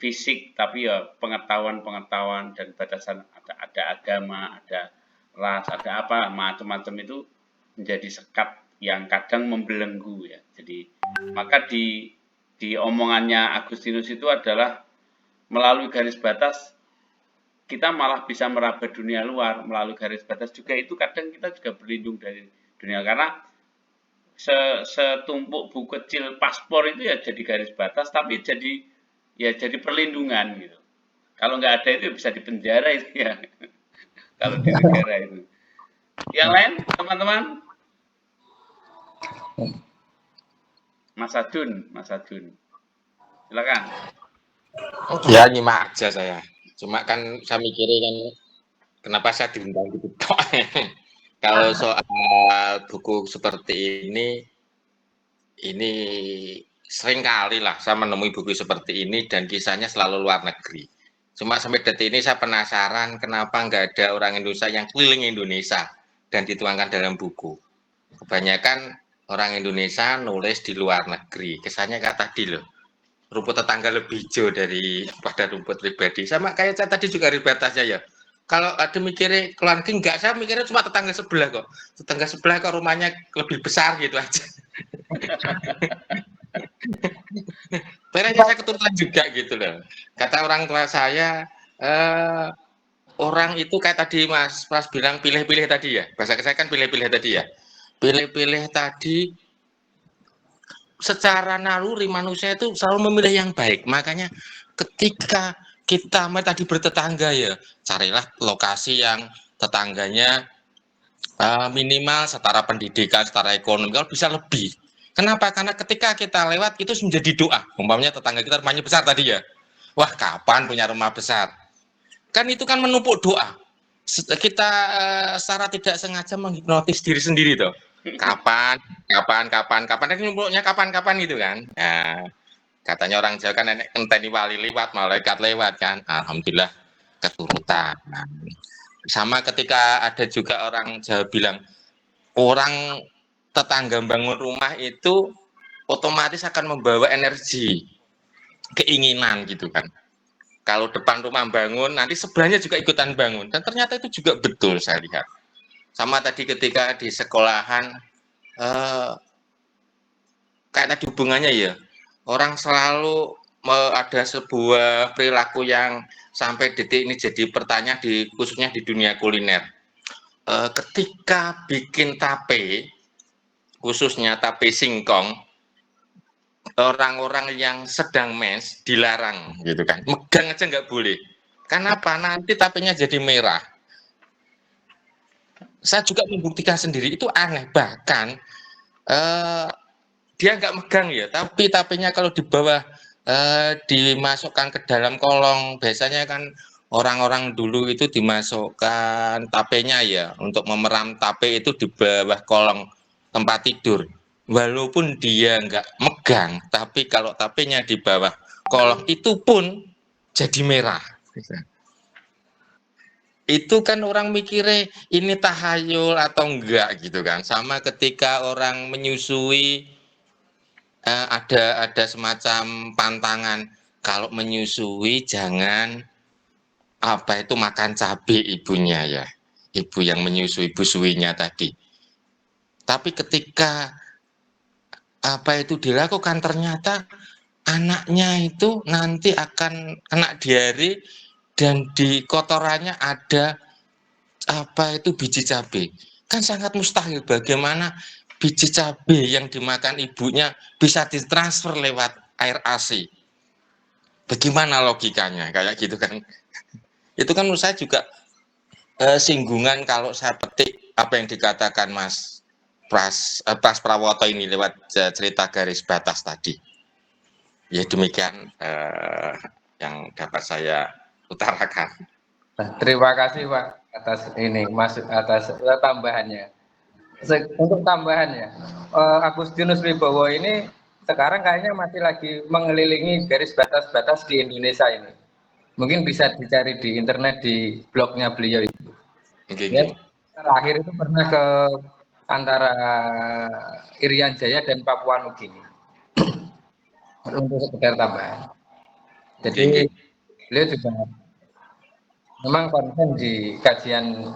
fisik, tapi ya pengetahuan-pengetahuan dan batasan, ada agama, ada ras, ada apa, macam-macam itu menjadi sekat yang kadang membelenggu ya. Jadi maka di omongannya Agustinus itu adalah melalui garis batas kita malah bisa meraba dunia luar melalui garis batas juga. Itu kadang kita juga berlindung dari dunia, karena setumpuk buku kecil paspor itu ya jadi garis batas, tapi jadi perlindungan gitu. Kalau nggak ada itu bisa dipenjara itu ya. Kalau di negara itu. Yang lain teman-teman? Mas Adun, silakan. Ya nyimak aja saya. Cuma kan saya mikirin kan kenapa saya diundang gitu. Kalau soal buku seperti ini sering kali lah saya menemui buku seperti ini dan kisahnya selalu luar negeri. Cuma sampai detik ini saya penasaran kenapa nggak ada orang Indonesia yang keliling Indonesia dan dituangkan dalam buku. Kebanyakan orang Indonesia nulis di luar negeri. Kesannya kayak tadi loh, rumput tetangga lebih hijau daripada rumput pribadi. Sama kayak saya tadi juga garis batasnya ya. Kalau ada mikirnya keluarga enggak, saya mikirnya cuma tetangga sebelah kok. Tetangga sebelah kok rumahnya lebih besar gitu aja. Ternyata saya keturunan juga gitu loh. Kata orang tua saya, orang itu kayak tadi Mas Pras bilang pilih-pilih tadi ya. Bahasa saya kan pilih-pilih tadi ya. Pilih-pilih tadi secara naluri manusia itu selalu memilih yang baik. Makanya ketika kita tadi bertetangga ya, carilah lokasi yang tetangganya minimal setara pendidikan, setara ekonomi, kalau bisa lebih. Kenapa? Karena ketika kita lewat itu menjadi doa. Umpamanya tetangga kita rumahnya besar tadi ya. Wah, kapan punya rumah besar? Kan itu kan menumpuk doa. Kita secara tidak sengaja menghipnotis diri sendiri toh. Kapan dan numpuknya kapan gitu kan. Nah, katanya orang Jawa kan nenek enteni wali lewat, malaikat lewat kan. Alhamdulillah keturutan. Nah, sama ketika ada juga orang Jawa bilang orang tetangga bangun rumah itu otomatis akan membawa energi keinginan gitu kan. Kalau depan rumah bangun, nanti sebelahnya juga ikutan bangun. Dan ternyata itu juga betul saya lihat. Sama tadi ketika di sekolahan, kayak tadi hubungannya ya, orang selalu ada sebuah perilaku yang sampai detik ini jadi pertanyaan khususnya di dunia kuliner. Ketika bikin tape, khususnya tape singkong, orang-orang yang sedang mens dilarang gitu kan, megang aja nggak boleh. Kenapa? Nanti tapenya jadi merah. Saya juga membuktikan sendiri itu aneh, bahkan dia nggak megang ya, tapi tapenya kalau di bawah dimasukkan ke dalam kolong, biasanya kan orang-orang dulu itu dimasukkan tapenya ya untuk memeram tape itu di bawah kolong tempat tidur. Walaupun dia nggak megang, tapi kalau tapenya di bawah kolong itu pun jadi merah. Itu kan orang mikirnya ini tahayul atau enggak gitu kan. Sama ketika orang menyusui, ada semacam pantangan, kalau menyusui jangan makan cabai ibunya ya, ibu yang menyusui, ibu suinya tadi. Tapi ketika itu dilakukan, ternyata anaknya itu nanti akan kena diare dan di kotorannya ada biji cabai. Kan sangat mustahil bagaimana biji cabai yang dimakan ibunya bisa ditransfer lewat air AC. Bagaimana logikanya kayak gitu kan? Itu kan menurut saya juga singgungan kalau saya petik apa yang dikatakan Mas Pras Prawoto ini lewat cerita garis batas tadi. Ya demikian yang dapat saya utarakan. Terima kasih Pak atas ini, atas tambahannya. Untuk tambahannya, Agustinus Wibowo ini sekarang kayaknya masih lagi mengelilingi garis batas-batas di Indonesia ini. Mungkin bisa dicari di internet di blognya beliau itu. Ya, terakhir itu pernah ke antara Irian Jaya dan Papua Nugini untuk sekedar tambahan. Jadi beliau juga memang konsen di kajian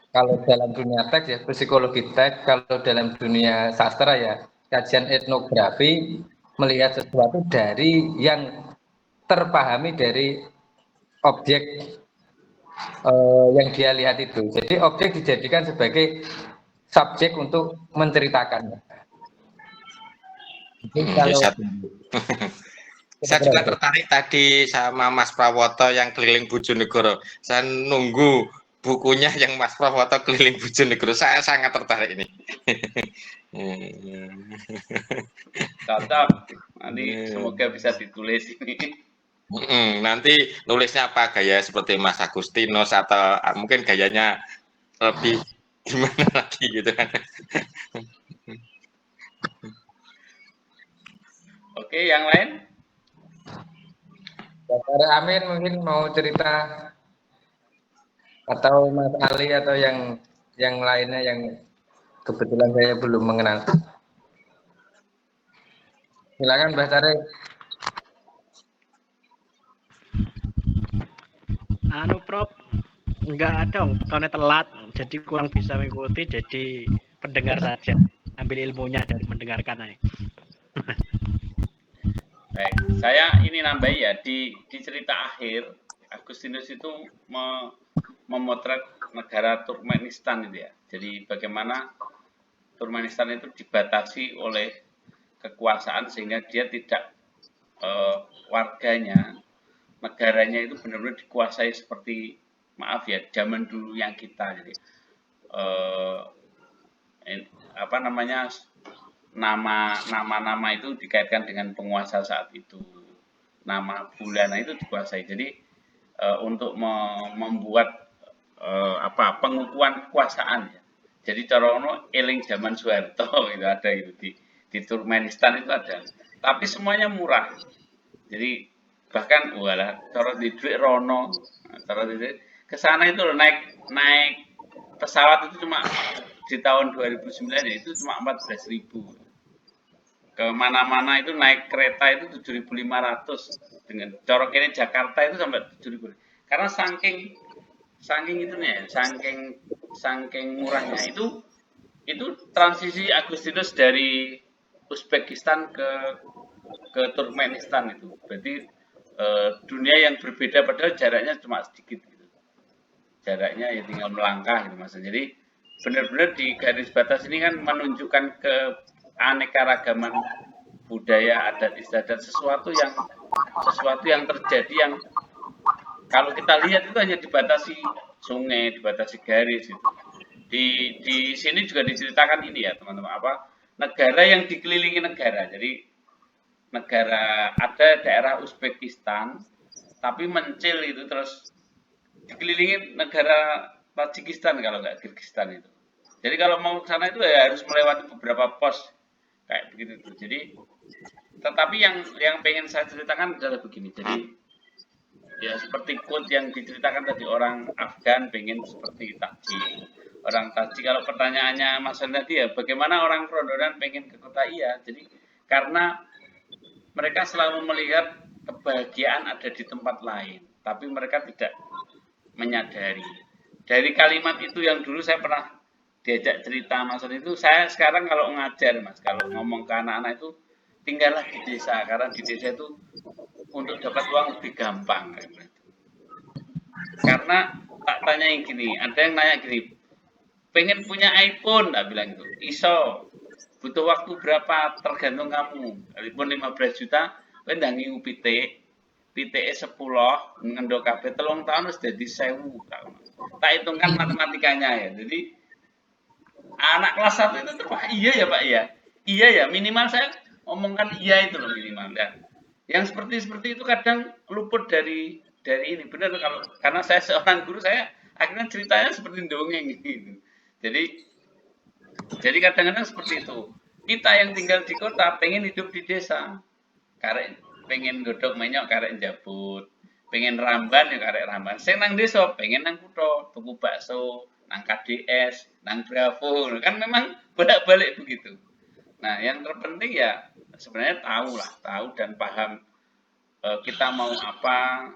kalau dalam dunia teks ya psikologi teks, kalau dalam dunia sastra ya kajian etnografi, melihat sesuatu dari yang terpahami dari objek yang dia lihat itu. Jadi objek dijadikan sebagai subjek untuk menceritakannya. Jadi kalau saya juga tertarik tadi sama Mas Prawoto yang keliling Bojonegoro. Saya nunggu bukunya yang Mas Prawoto keliling Bojonegoro. Saya sangat tertarik ini. Cocok. Nanti semoga bisa ditulis ini. Nanti nulisnya apa, gaya seperti Mas Agustinus atau mungkin gayanya lebih gimana lagi gitu kan. Oke, yang lain? Bapak Amin mungkin mau cerita, atau Mas Ali atau yang lainnya yang kebetulan saya belum mengenal. Silakan Mbak Sare. Prof, enggak ada, soalnya telat, jadi kurang bisa mengikuti, jadi pendengar saja, ambil ilmunya dari mendengarkan aja. Baik, saya ini nambah ya, di cerita akhir, Agustinus itu memotret negara Turkmenistan itu ya. Jadi bagaimana Turkmenistan itu dibatasi oleh kekuasaan sehingga dia tidak warganya, negaranya itu benar-benar dikuasai seperti, maaf ya, zaman dulu yang kita. Jadi apa namanya, nama-nama itu dikaitkan dengan penguasa saat itu, nama bulan itu dikuasai. Jadi untuk membuat pengukuhan kekuasaan ya. Jadi corono eling zaman Soeharto itu ada itu di Turkmenistan itu ada. Tapi semuanya murah. Jadi bahkan walah cara di duit rono, cara di ke sana itu naik pesawat itu cuma di tahun 2009 ya, itu cuma 14.000. Kemana-mana itu naik kereta itu 7.500, dengan corok ini Jakarta itu sampai 7.000. Karena saking itu nih, saking murahnya itu transisi Agustinus dari Uzbekistan ke Turkmenistan itu. Berarti dunia yang berbeda, padahal jaraknya cuma sedikit gitu. Jaraknya ya tinggal melangkah gitu Mas. Jadi benar-benar di garis batas ini kan menunjukkan keanekaragaman budaya, adat istiadat, sesuatu yang terjadi yang kalau kita lihat itu hanya dibatasi sungai, dibatasi garis itu. Di sini juga diceritakan ini ya teman-teman, negara yang dikelilingi negara. Jadi negara, ada daerah Uzbekistan tapi mencil itu, terus dikelilingi negara Tajikistan kalau nggak Kirgistan itu. Jadi kalau mau ke sana itu ya harus melewati beberapa pos kayak begitu tuh. Jadi tetapi yang pengen saya ceritakan adalah begini. Jadi ya seperti quote yang diceritakan tadi, orang Afgan pengen seperti Tajik. Orang Tajik, kalau pertanyaannya Mas tadi ya bagaimana orang Rondonan pengen ke kota, iya. Jadi karena mereka selalu melihat kebahagiaan ada di tempat lain, tapi mereka tidak menyadari. Dari kalimat itu yang dulu saya pernah diajak cerita Mas itu, saya sekarang kalau ngajar Mas, kalau ngomong ke anak-anak itu tinggallah di desa, karena di desa itu untuk dapat uang lebih gampang. Karena tak tanya yang gini, ada yang nanya gini, pengen punya iPhone, tak bilang itu, iso, butuh waktu berapa tergantung kamu. iPhone 15 juta, pendangi PTE 10 ngendo kabeh 3 tahun wis dadi 1000. Tak hitungkan matematikanya ya. Jadi anak kelas 1 itu wah iya ya Pak ya. Iya ya, minimal saya omongkan iya itu loh minimal. Dan yang seperti itu kadang luput dari ini. Benar kalau karena saya seorang guru, saya akhirnya ceritanya seperti dongeng gitu. Jadi kadang-kadang seperti itu. Kita yang tinggal di kota pengen hidup di desa. Karek pengen godhog menyok karek njabut. Pengen ramban ya karek ramban. Sing nang desa pengen nang kutha, tuku bakso, nang KDS, nang Bravo. Kan memang bolak-balik begitu. Nah, yang terpenting ya sebenarnya tahu dan paham kita mau apa,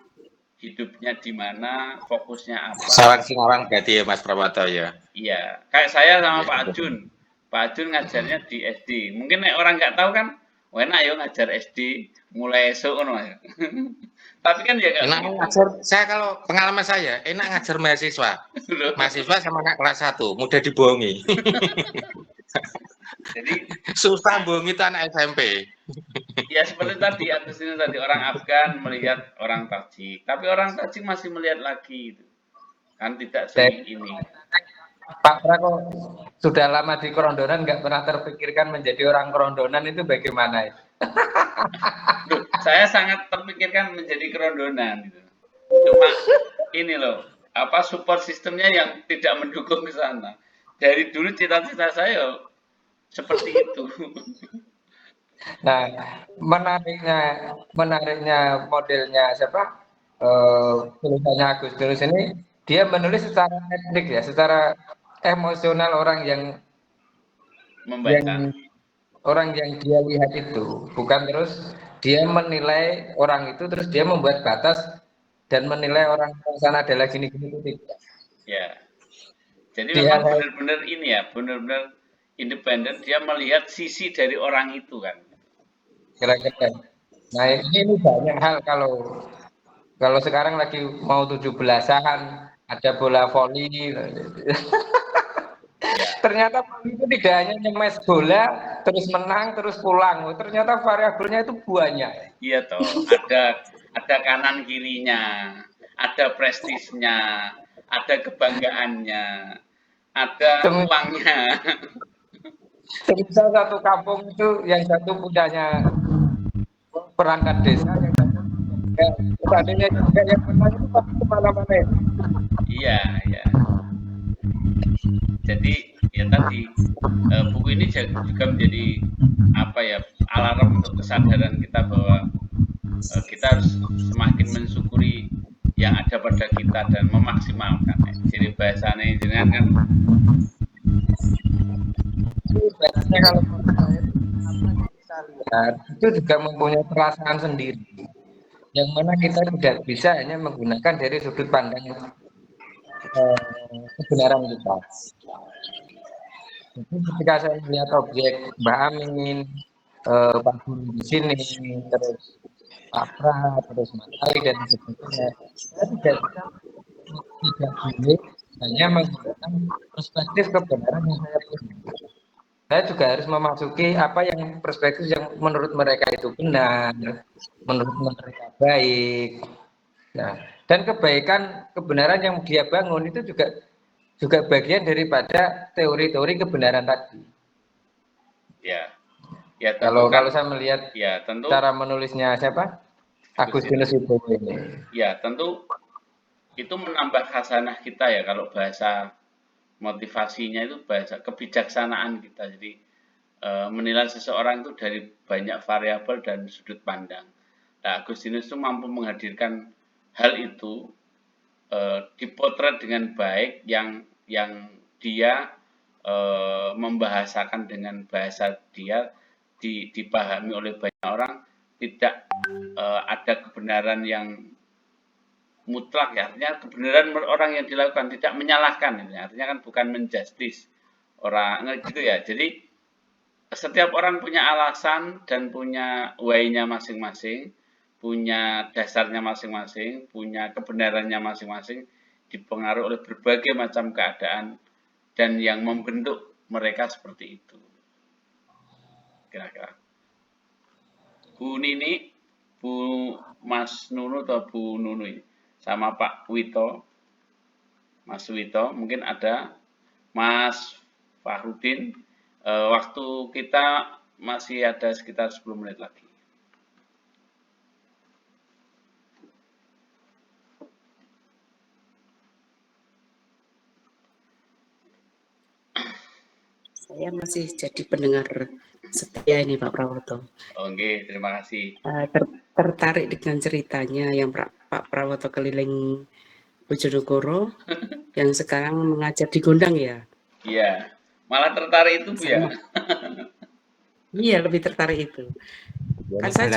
hidupnya di mana, fokusnya apa. Sarang-sarang berarti ya Mas Prawoto ya. Iya, kayak saya sama Pak Ajun. Pak Ajun ngajarnya di SD. Mungkin orang nggak tahu kan, Enak ya ngajar SD mulai esuk ngono ya. Tapi kan ya nggak Enak begitu. ngajar, saya kalau pengalaman saya, enak ngajar mahasiswa. Loh. Mahasiswa sama anak kelas 1, mudah dibohongi. Jadi Susah bohongi itu anak SMP. ya seperti tadi Agustinus tadi orang Afgan melihat orang Tajik, tapi orang Tajik masih melihat lagi itu. Kan tidak ini. Pak Pra kok sudah lama di Kerondonan nggak pernah terpikirkan menjadi orang Kerondonan itu bagaimana itu? Loh, saya sangat terpikirkan menjadi Kerondonan gitu. Cuma ini loh, apa support sistemnya yang tidak mendukung ke sana. Dari dulu cita-cita saya seperti itu. Nah, menariknya modelnya siapa? Tulisannya Agustinus ini dia menulis secara etnik ya, secara emosional orang yang Membaca. orang yang dia lihat itu, bukan terus dia menilai orang itu terus dia membuat batas dan menilai orang sana adalah gini-gini itu tidak. Ya. Jadi Dia memang benar-benar ini ya, benar-benar independen, dia melihat sisi dari orang itu kan. kira-kira. Nah, ini banyak hal kalau sekarang lagi mau 17-an ada bola voli. Ya. Ternyata voli itu tidak hanya nyemes bola terus menang terus pulang. Ternyata variabelnya itu banyak. Iya toh, ada kanan kirinya, ada prestisnya, ada kebanggaannya, ada Sem- uangnya. Semisal satu kampung itu yang satu punyanya perangkat desa, yang satu seandainya juga yang menang itu pasti kemana-mana. Iya, iya. Jadi ya tadi buku ini juga menjadi apa ya, alarm untuk kesadaran kita bahwa kita harus semakin mensyukuri yang ada pada kita dan memaksimalkan. Jadi bahasanya jenengan kan Biasanya kalau kita lihat itu juga mempunyai perasaan sendiri, yang mana kita tidak bisa hanya menggunakan dari sudut pandang kebenaran kita. Jadi ketika saya melihat objek Mbak Amin, Pak Guru di sini, terus Pak Pra, terus Mas Ali dan sebagainya, saya tidak boleh hanya menggunakan perspektif kebenaran yang saya punya. Saya juga harus memasuki apa yang perspektif yang menurut mereka itu benar, menurut mereka baik. Nah, dan kebaikan kebenaran yang dia bangun itu juga bagian daripada teori-teori kebenaran tadi. ya Kalau kan, saya melihat ya tentu cara menulisnya siapa? Agustinus Wibowo ini. Ya tentu itu menambah khasanah kita ya, kalau bahasa motivasinya itu bahasa kebijaksanaan kita. Jadi menilai seseorang itu dari banyak variabel dan sudut pandang. Nah, Agustinus itu mampu menghadirkan hal itu dipotret dengan baik, yang dia membahasakan dengan bahasa dia dipahami oleh banyak orang. Tidak ada kebenaran yang mutlak ya, artinya kebenaran orang yang dilakukan, tidak menyalahkan, artinya kan bukan menjustis orang gitu ya. Jadi setiap orang punya alasan dan punya why-nya masing-masing, punya dasarnya masing-masing, punya kebenarannya masing-masing, dipengaruhi oleh berbagai macam keadaan dan yang membentuk mereka seperti itu. Kira-kira. Bu Nini, Bu Mas Nunu atau Bu Nunu ini, sama Pak Wito, Mas Wito, mungkin ada Mas Fahrudin. Waktu kita masih ada sekitar 10 menit lagi. Saya masih jadi pendengar setia ini Pak Prawoto. Oke, terima kasih. Tertarik dengan ceritanya yang Pak Prawoto keliling Bojonegoro yang sekarang mengajar di Gondang ya? Iya, malah tertarik itu Bu ya? Iya, lebih tertarik itu. Kan saya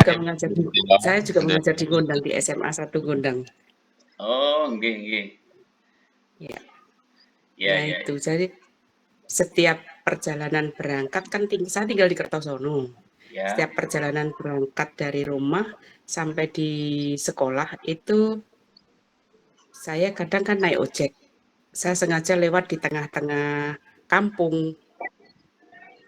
juga mengajar di Gondang, di SMA 1 Gondang. Oh, nggih. Ya. Ya, Itu jadi setiap perjalanan berangkat kan saya tinggal di Kertosono. Ya. Setiap perjalanan berangkat dari rumah sampai di sekolah itu saya kadang kan naik ojek. Saya sengaja lewat di tengah-tengah kampung,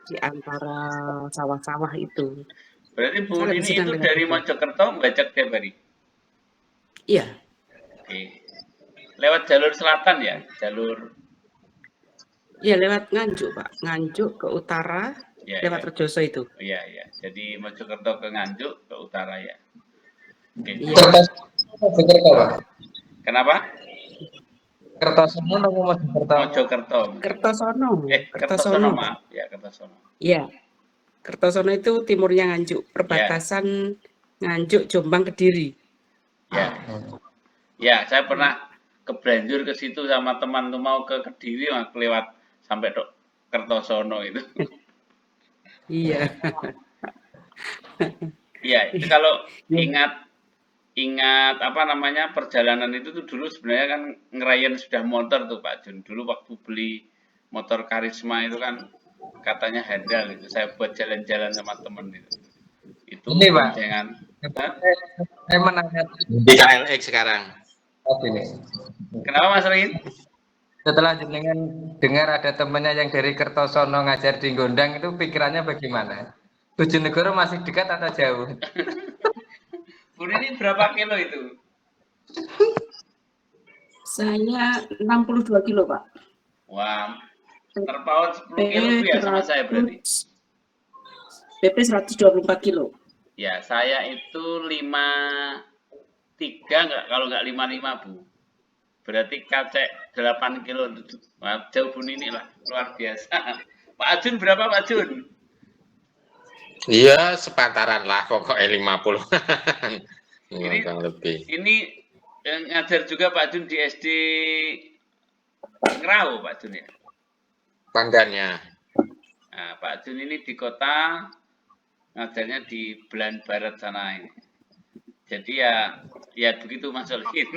di antara sawah-sawah itu. Berarti Bu Saya lebih Nini senang itu lewat dari itu. Mojokerto bajak tiap hari? Iya, Oke. Lewat jalur selatan ya? Jalur, iya lewat Nganjuk, Pak. Nganjuk ke utara, ya, lewat ya. Rejoso itu. Iya, iya. Jadi Mojokerto ke Nganjuk ke utara ya. Oke. Iya. Mojokerto, Pak. Kenapa? Kertosono nopo Mojokerto? Mojokerto. Kertosono, Kertosono Kertosono. maaf ya, Kertosono. Iya, Kertosono itu timurnya Nganjuk, Ya, perbatasan Nganjuk, Jombang, Kediri. ya. Ya, saya pernah ke Banjur ke situ sama teman tuh mau ke Kediri lewat sampai Kertosono itu. Iya. Iya, itu kalau Iya. ingat apa namanya perjalanan itu tuh dulu sebenarnya kan ngerayain sudah motor tuh Pak Jun. Dulu waktu beli motor Karisma itu kan katanya handal itu. Saya buat jalan-jalan sama temen itu. Itu Ini, Pak. boncengan. Hah? Saya menanya Di KLX sekarang. ini. Kenapa Mas Rin? Setelah jenengan dengar ada temennya yang dari Kertosono ngajar di Gondang itu pikirannya bagaimana? Bojonegoro masih dekat atau jauh? Bu ini berapa kilo itu? Saya 62 kilo, Pak. Wah, terpaut 10 kilo lebih ya sama saya berarti. PP 124 kilo. Ya, saya itu 53 nggak, kalau nggak 55 Bu. Berarti kacek 8 kilo. Wah, jauh Bu Nini lah, luar biasa. Pak Ajun berapa Pak Ajun? Iya, sepantaran lah pokoknya 50. Ini Kurang lebih. ini ngajar juga Pak Ajun di SD Ngerau Pak Ajun ya. Pandannya. Nah, Pak Ajun ini di kota, ngajarnya di Belan Barat sana ini. Jadi ya begitu Mas Olin.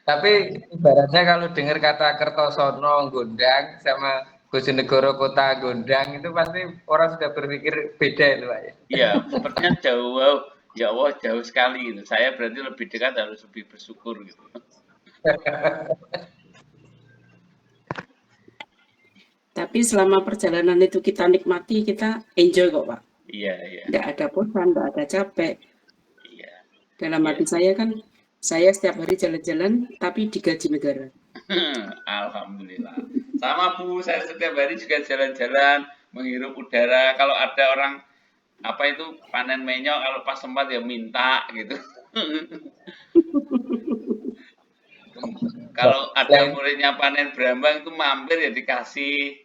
Tapi ibaratnya kalau dengar kata Kertosono, Gondang sama Bojonegoro kota Gondang itu pasti orang sudah berpikir beda itu, Pak ya. Iya, sepertinya jauh, ya Allah jauh sekali gitu. Saya berarti lebih dekat harus lebih bersyukur gitu. Tapi selama perjalanan itu kita nikmati, kita enjoy kok, Pak. Iya, iya, Nggak ada bosan, nggak ada capek. iya. Dalam Iya. hati saya kan, saya setiap hari jalan-jalan, tapi digaji negara. Alhamdulillah. Sama Bu, saya setiap hari juga jalan-jalan, menghirup udara. Kalau ada orang apa itu panen menyok, kalau pas sempat ya minta gitu. Kalau ada muridnya panen brambang itu mampir ya dikasih,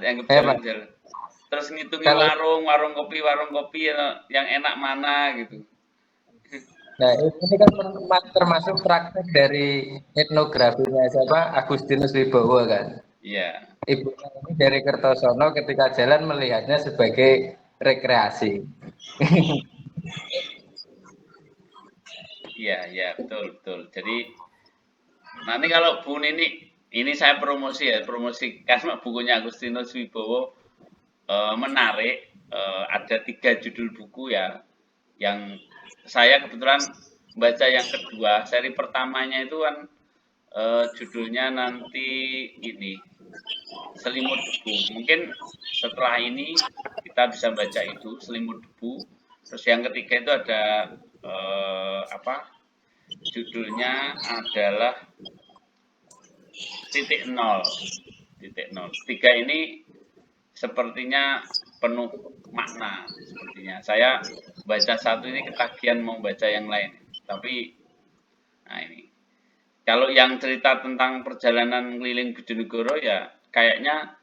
dianggap jalan-jalan. Terus ngitungi warung kopi yang enak mana gitu. Nah, ini kan termasuk praktek dari etnografinya siapa? Agustinus Wibowo kan. Iya. Ibunya ini dari Kertosono ketika jalan melihatnya sebagai rekreasi. Iya, betul. Jadi nanti kalau Bu Nini, ini saya promosi karena bukunya Agustinus Wibowo menarik. Ada 3 judul buku ya, yang saya kebetulan baca yang kedua. Seri pertamanya itu kan judulnya nanti ini Selimut Debu. Mungkin setelah ini kita bisa baca itu Selimut Debu. Terus yang ketiga itu ada judulnya adalah titik nol. Tiga ini sepertinya penuh makna sepertinya. Saya baca satu ini ketagihan mau baca yang lain. Tapi nah ini. Kalau yang cerita tentang perjalanan keliling Bojonegoro ya kayaknya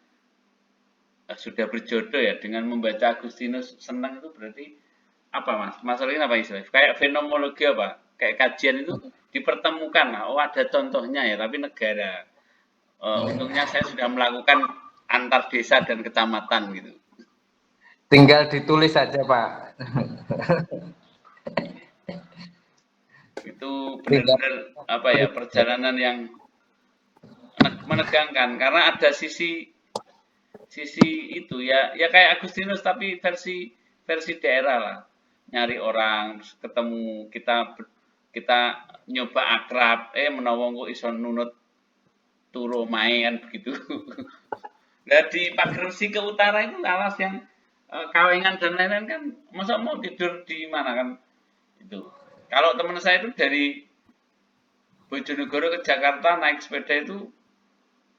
sudah berjodoh ya dengan membaca Agustinus Senang itu berarti apa Mas? Masalahnya apa istilahnya? Kayak fenomenologi apa? Kayak kajian itu dipertemukan. Oh ada contohnya ya, tapi negara. Untungnya saya sudah melakukan antar desa dan kecamatan gitu. Tinggal ditulis saja Pak. Itu benar-benar apa ya perjalanan yang menegangkan karena ada sisi sisi itu ya kayak Agustinus tapi versi daerah lah. Nyari orang, terus ketemu kita nyoba akrab, menawa kok iso nunut turu main kan begitu. Nah di Pagersi ke utara itu alas yang Kawengan dan lain-lain kan, masa mau tidur di mana kan itu. Kalau teman saya itu dari Bojonegoro ke Jakarta naik sepeda itu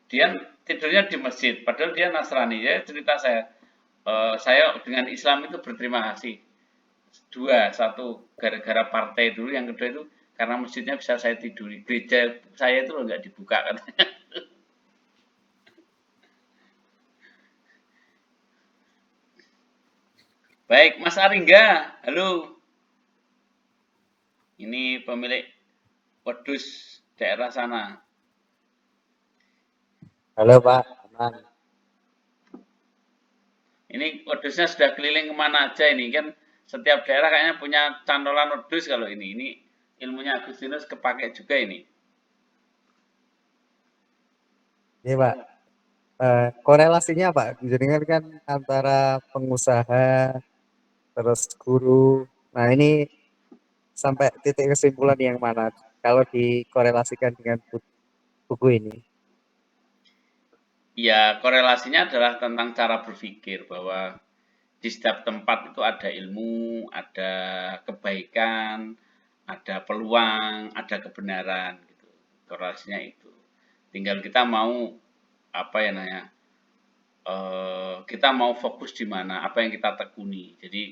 dia tidurnya di masjid, padahal dia Nasrani. Ya cerita saya dengan Islam itu berterima kasih. Dua, satu gara-gara partai dulu, yang kedua itu karena masjidnya bisa saya tiduri. Gereja saya itu loh nggak dibuka kan. Baik, Mas Aringga, halo. Ini pemilik wedus daerah sana. Halo Pak, aman. Ini wedusnya sudah keliling kemana aja ini kan? Setiap daerah kayaknya punya cantolan wedus kalau ini. Ini ilmunya Agustinus kepake juga ini. Ini Pak, korelasinya Pak, jenengan kan antara pengusaha terus guru. Nah ini sampai titik kesimpulan yang mana kalau dikorelasikan dengan buku ini? Ya, korelasinya adalah tentang cara berpikir bahwa di setiap tempat itu ada ilmu, ada kebaikan, ada peluang, ada kebenaran gitu. Korelasinya itu. Tinggal kita mau apa ya namanya? Kita mau fokus di mana, apa yang kita tekuni. Jadi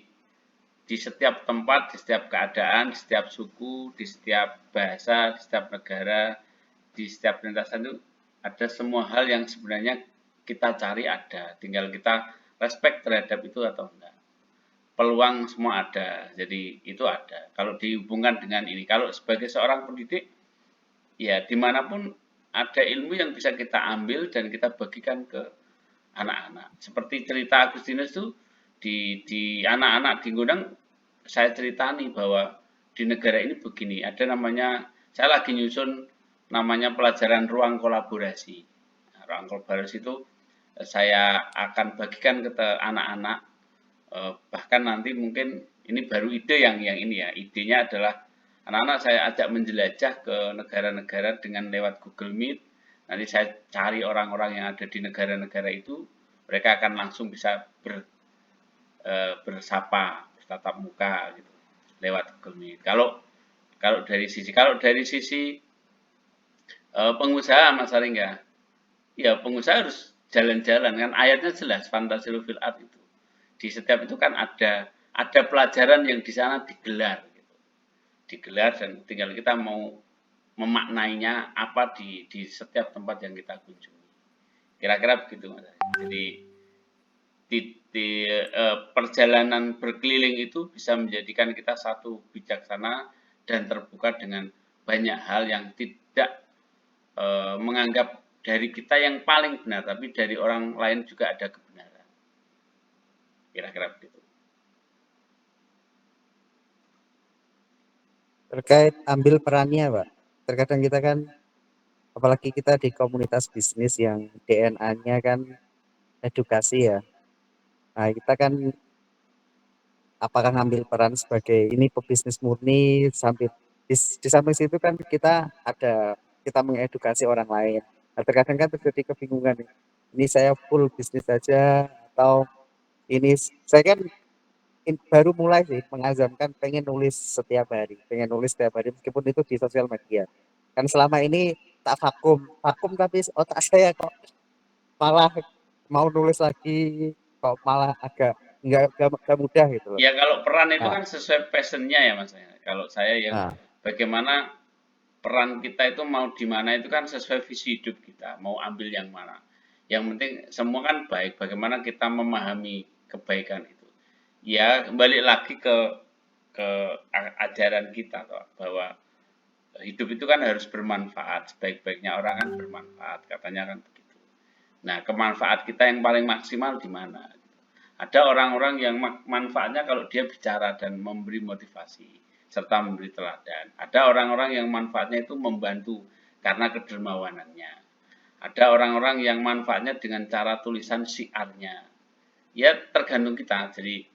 di setiap tempat, di setiap keadaan, di setiap suku, di setiap bahasa, di setiap negara, di setiap lintasan itu ada semua hal yang sebenarnya kita cari ada. Tinggal kita respect terhadap itu atau enggak. Peluang semua ada, jadi itu ada. Kalau dihubungkan dengan ini, kalau sebagai seorang pendidik, ya dimanapun ada ilmu yang bisa kita ambil dan kita bagikan ke anak-anak. Seperti cerita Agustinus itu di anak-anak di Gondang, saya ceritani bahwa di negara ini begini, ada namanya, saya lagi nyusun namanya pelajaran ruang kolaborasi. Nah, ruang kolaborasi itu saya akan bagikan ke anak-anak, bahkan nanti mungkin ini baru ide yang ini ya, idenya adalah anak-anak saya ajak menjelajah ke negara-negara dengan lewat Google Meet. Nanti saya cari orang-orang yang ada di negara-negara itu, mereka akan langsung bisa bersapa, bertatap muka gitu lewat Google Meet. Kalau dari sisi pengusaha Mas Aringga, ya pengusaha harus jalan-jalan kan, ayatnya jelas fantasilu fil art itu. Di setiap itu kan ada pelajaran yang di sana digelar gitu. Digelar dan tinggal kita mau memaknainya apa di setiap tempat yang kita kunjungi. Kira-kira begitu Mas. Jadi perjalanan berkeliling itu bisa menjadikan kita satu bijaksana dan terbuka dengan banyak hal yang tidak menganggap dari kita yang paling benar, tapi dari orang lain juga ada kebenaran. Kira-kira begitu. Terkait ambil perannya Pak, terkadang kita kan, apalagi kita di komunitas bisnis yang DNA-nya kan edukasi ya. Nah kita kan apakah ngambil peran sebagai ini pebisnis murni, sambil di samping situ kan kita mengedukasi orang lain. Nah, terkadang kan terjadi kebingungan, ini saya full bisnis saja atau ini saya kan baru mulai sih mengazamkan pengen nulis setiap hari meskipun itu di sosial media. Kan selama ini tak vakum tapi otak saya kok malah mau nulis lagi, kok malah agak nggak mudah gitu loh. Ya kalau peran itu Nah, kan sesuai passionnya ya Mas. Kalau saya yang nah, bagaimana peran kita itu mau di mana itu kan sesuai visi hidup kita, mau ambil yang mana. Yang penting semua kan baik, bagaimana kita memahami kebaikan itu. Ya kembali lagi ke ajaran kita toh, bahwa hidup itu kan harus bermanfaat, sebaik-baiknya orang kan bermanfaat, katanya kan begitu. Nah, kemanfaat kita yang paling maksimal di mana? Ada orang-orang yang manfaatnya kalau dia bicara dan memberi motivasi serta memberi teladan. Ada orang-orang yang manfaatnya itu membantu karena kedermawanannya. Ada orang-orang yang manfaatnya dengan cara tulisan syiarnya. Ya tergantung kita. Jadi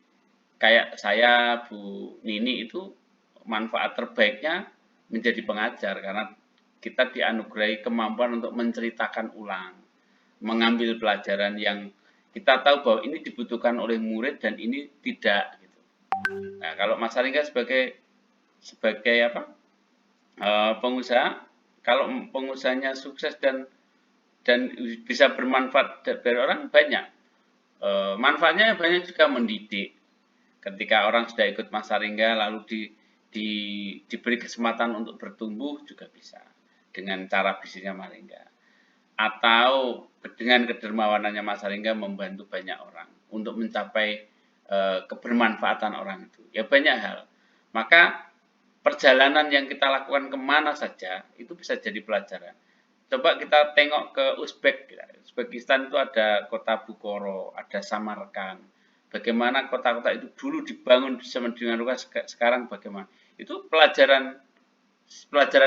kayak saya, Bu Nini itu manfaat terbaiknya menjadi pengajar karena kita dianugerahi kemampuan untuk menceritakan ulang, mengambil pelajaran yang kita tahu bahwa ini dibutuhkan oleh murid dan ini tidak. Gitu. Nah, kalau Mas Haringga sebagai apa pengusaha, kalau pengusahanya sukses dan bisa bermanfaat dari orang banyak. Manfaatnya banyak juga mendidik. Ketika orang sudah ikut Mas Haringga lalu diberi kesempatan untuk bertumbuh juga bisa dengan cara bisnisnya Mas Haringga. Atau dengan kedermawanannya Mas Haringga membantu banyak orang untuk mencapai kebermanfaatan orang itu. Ya banyak hal. Maka perjalanan yang kita lakukan kemana saja itu bisa jadi pelajaran. Coba kita tengok ke Uzbekistan itu ada kota Bukhara, ada Samarkand. Bagaimana kota-kota itu dulu dibangun dengan luas, sekarang bagaimana? Itu pelajaran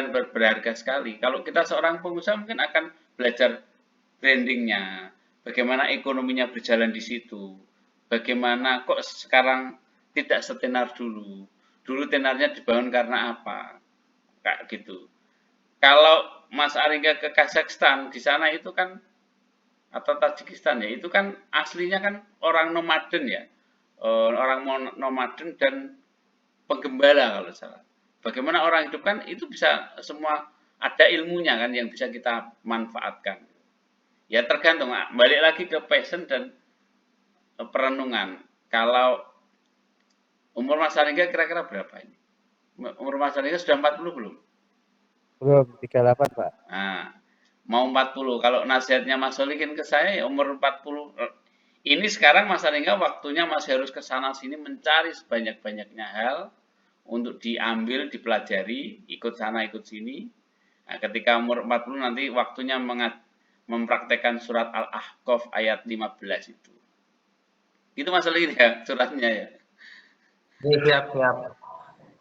berharga sekali. Kalau kita seorang pengusaha mungkin akan belajar brandingnya, bagaimana ekonominya berjalan di situ, bagaimana kok sekarang tidak setenar dulu. Dulu tenarnya dibangun karena apa? Kayak gitu. Kalau Mas Haringga ke Kazakhstan, di sana itu kan, atau Tajikistan ya, itu kan aslinya kan orang nomaden ya, orang nomaden dan penggembala kalau salah. Bagaimana orang hidup kan itu bisa semua ada ilmunya kan yang bisa kita manfaatkan. Ya tergantung, balik lagi ke passion dan perenungan. Kalau umur Mas Haringga kira-kira berapa ini? Umur Mas Haringga sudah 40 belum? Belum, 38, Pak. Nah, mau 40. Kalau nasihatnya Mas Solikin ke saya ya umur 40. Ini sekarang Mas Haringga waktunya masih harus ke sana sini mencari sebanyak-banyaknya hal untuk diambil, dipelajari, ikut sana, ikut sini. Nah, ketika umur 40 nanti waktunya mempraktekkan surat Al-Ahqaf ayat 15 itu. Itu Mas Solikin ya suratnya ya. Siap.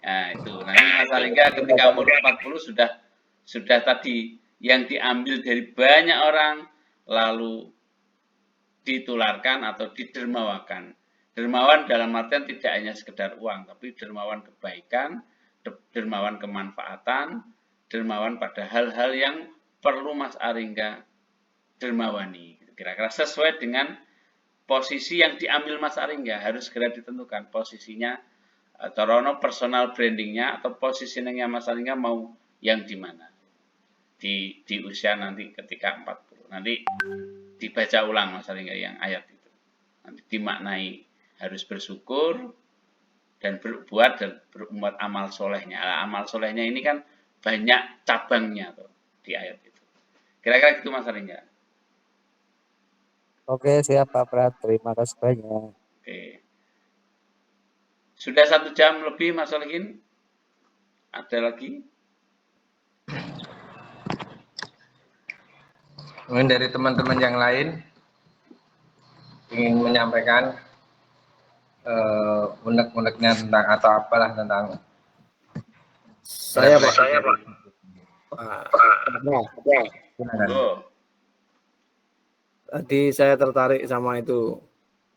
Nah, itu. Nanti Mas Haringga ketika umur 40 sudah tadi yang diambil dari banyak orang lalu ditularkan atau didermawakan. Dermawan dalam artian tidak hanya sekedar uang, tapi dermawan kebaikan, dermawan kemanfaatan, dermawan pada hal-hal yang perlu Mas Haringga dermawani. Kira-kira sesuai dengan posisi yang diambil Mas Haringga harus segera ditentukan posisinya, atau personal brandingnya atau positioningnya Mas Haringga mau yang di mana di usia nanti ketika 40 nanti dibaca ulang Mas Haringga yang ayat itu nanti dimaknai harus bersyukur dan berbuat dan berbuat amal solehnya. Amal solehnya ini kan banyak cabangnya tuh di ayat itu. Kira-kira gitu Mas Haringga. Oke, siap Pak Prat. Terima kasih banyak. Oke. Sudah 1 jam lebih Mas Solikin. Ada lagi? Mungkin dari teman-teman yang lain ingin menyampaikan unek-uneknya tentang atau apalah tentang Saya Pak. Oh. Tadi saya tertarik sama itu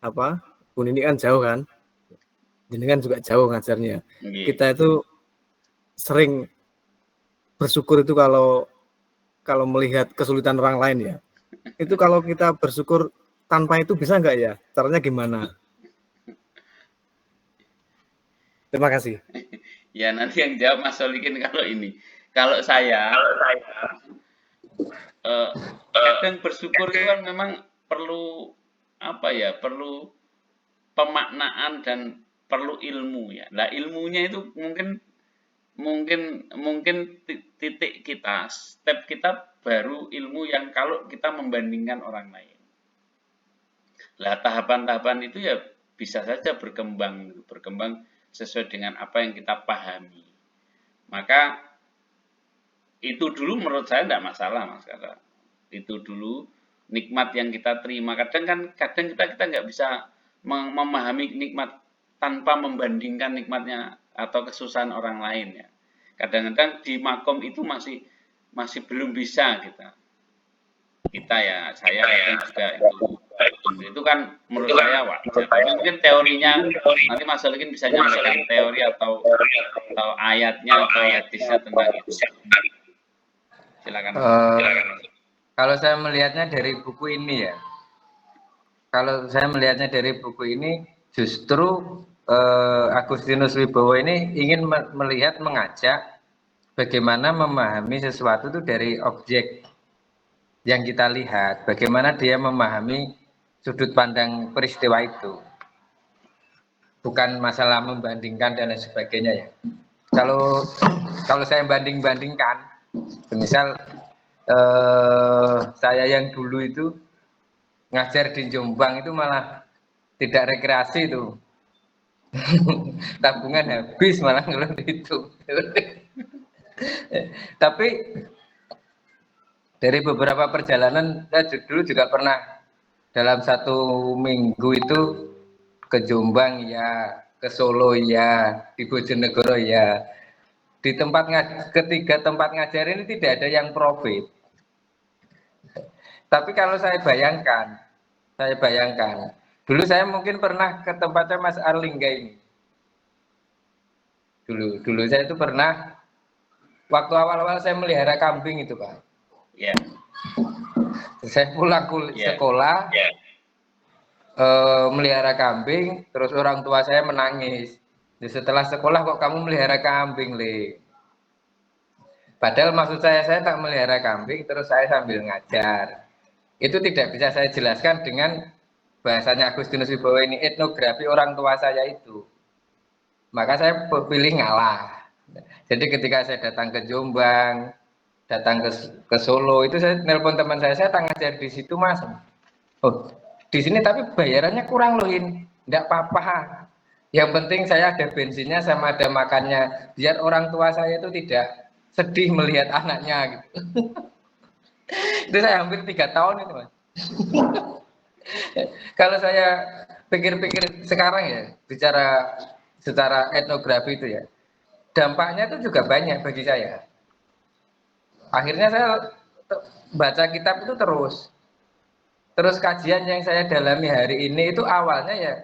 apa? Bun ini kan jauh kan? Ini kan juga jauh ngajarnya. Kita itu sering bersyukur itu kalau melihat kesulitan orang lain ya. Itu kalau kita bersyukur tanpa itu bisa nggak ya? Caranya gimana? Terima kasih. Ya nanti yang jawab Mas Solikin kalau ini. Kalau saya kadang bersyukur itu kan memang perlu apa ya? Perlu pemaknaan dan perlu ilmu ya. Nah ilmunya itu mungkin titik kita, step kita baru ilmu yang kalau kita membandingkan orang lain. Lah tahapan-tahapan itu ya bisa saja berkembang sesuai dengan apa yang kita pahami. Maka itu dulu menurut saya tidak masalah Mas Kata. Itu dulu nikmat yang kita terima. Kadang kita nggak bisa memahami nikmat tanpa membandingkan nikmatnya atau kesusahan orang lain ya. Kadang-kadang di makom itu masih belum bisa kita. kita ya, saya kadang juga itu kan menurut saya wajar. Tapi mungkin teorinya nanti Mas Solikin bisa nyampaikan teori atau ayatnya atau hadisnya tentang itu. Silakan. Kalau saya melihatnya dari buku ini ya, justru Agustinus Wibowo ini ingin melihat, mengajak bagaimana memahami sesuatu itu dari objek yang kita lihat, bagaimana dia memahami sudut pandang peristiwa itu, bukan masalah membandingkan dan lain sebagainya ya. Kalau saya banding-bandingkan, misal saya yang dulu itu ngajar di Jombang itu malah tidak rekreasi itu, tabungan habis malah ngeluh itu. Tapi dari beberapa perjalanan saya dulu juga pernah dalam 1 minggu itu ke Jombang ya, ke Solo ya, di Bojonegoro ya. Di ketiga tempat ngajar ini tidak ada yang profit. Tapi kalau saya bayangkan, dulu saya mungkin pernah ke tempatnya Mas Arlingga ini. Dulu saya itu pernah, waktu awal-awal saya melihara kambing itu Pak. Ya. Saya pulang sekolah, melihara kambing, terus orang tua saya menangis. Setelah sekolah kok kamu melihara kambing, Le? Padahal maksud saya tak melihara kambing, terus saya sambil ngajar. Itu tidak bisa saya jelaskan dengan bahasanya Agustinus Wibowo ini, etnografi orang tua saya itu. Maka saya pilih ngalah. Jadi ketika saya datang ke Jombang, datang ke Solo, itu saya nelpon teman saya tak ngajar di situ Mas. Oh, di sini tapi bayarannya kurang loh ini. Enggak apa-apa. Yang penting saya ada bensinnya sama ada makannya, biar orang tua saya itu tidak sedih melihat anaknya gitu. Itu saya hampir 3 tahun itu Mas. Kalau saya pikir-pikir sekarang ya, bicara secara etnografi itu ya, dampaknya itu juga banyak bagi saya. Akhirnya saya baca kitab itu terus kajian yang saya dalami hari ini itu awalnya ya,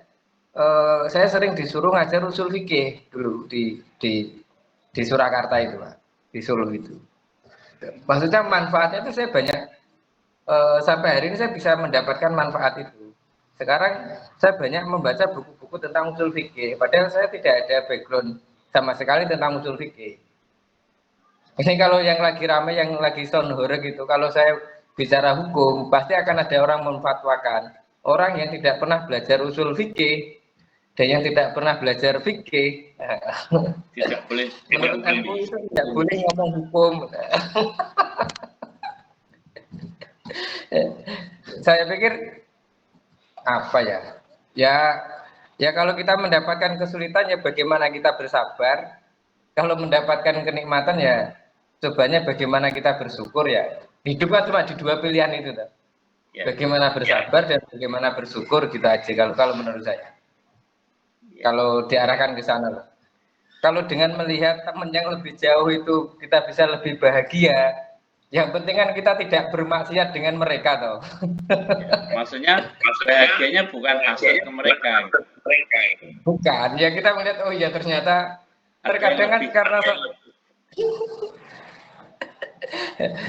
saya sering disuruh ngajar usul fikih dulu di Surakarta itu Pak, di Solo itu. Maksudnya manfaatnya itu saya banyak, sampai hari ini saya bisa mendapatkan manfaat itu. Sekarang saya banyak membaca buku-buku tentang usul fikih, padahal saya tidak ada background sama sekali tentang usul fikih. Ini kalau yang lagi ramai, yang lagi sound horror gitu, kalau saya bicara hukum, pasti akan ada orang memfatwakan. Orang yang tidak pernah belajar usul fikih dan yang tidak pernah belajar fikih, tidak boleh. Menurut MUI itu tidak boleh ngomong hukum. Saya pikir apa ya? Ya kalau kita mendapatkan kesulitan ya bagaimana kita bersabar. Kalau mendapatkan kenikmatan ya cobanya bagaimana kita bersyukur ya. Hidup kan cuma di 2 pilihan itu tuh. Ya. Bagaimana bersabar dan bagaimana bersyukur gitu aja kalau menurut saya. Ya. Kalau diarahkan ke sana. Kalau dengan melihat teman yang lebih jauh itu kita bisa lebih bahagia. Yang penting kan kita tidak bermaksiat dengan mereka toh. Ya, maksudnya bahagianya bukan hasil ke mereka. Bukan, ya kita melihat oh ya ternyata terkadang kan karena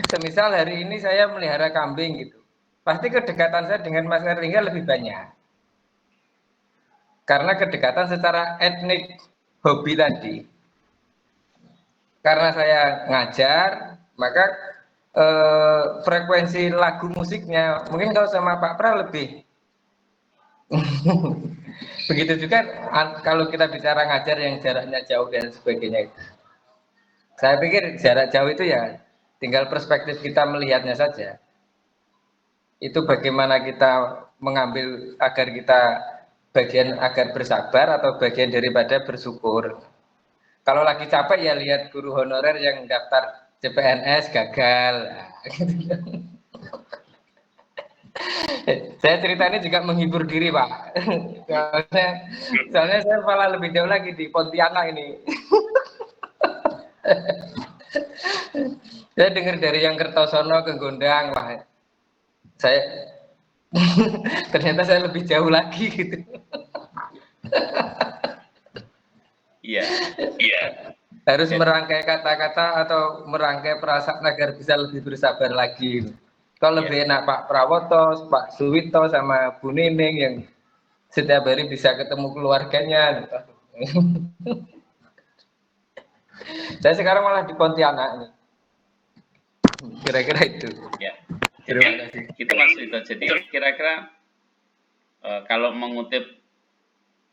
semisal hari ini saya melihara kambing gitu. Pasti kedekatan saya dengan Mas Erlingga lebih banyak. Karena kedekatan secara etnik hobi tadi. Karena saya ngajar, maka frekuensi lagu musiknya mungkin kalau sama Pak Pra lebih. Begitu juga kalau kita bicara ngajar yang jaraknya jauh dan sebagainya. Saya pikir jarak jauh itu ya tinggal perspektif kita melihatnya saja. Itu bagaimana kita mengambil agar kita bagian agar bersabar atau bagian daripada bersyukur. Kalau lagi capek ya lihat guru honorer yang daftar CPNS gagal. Saya cerita ini juga menghibur diri Pak. Soalnya saya malah lebih jauh lagi di Pontianak ini. Saya dengar dari yang Kertosono ke Gondang Pak. saya ternyata saya lebih jauh lagi gitu. Iya. Harus merangkai kata-kata atau merangkai perasaan agar bisa lebih bersabar lagi. Kalau lebih enak Pak Prawoto, Pak Suwito sama Bu Nining yang setiap hari bisa ketemu keluarganya. Saya sekarang malah di Pontianak nih. Kira-kira itu. Ya. Terima kasih. Itu Mas Wito. Jadi kira-kira kalau mengutip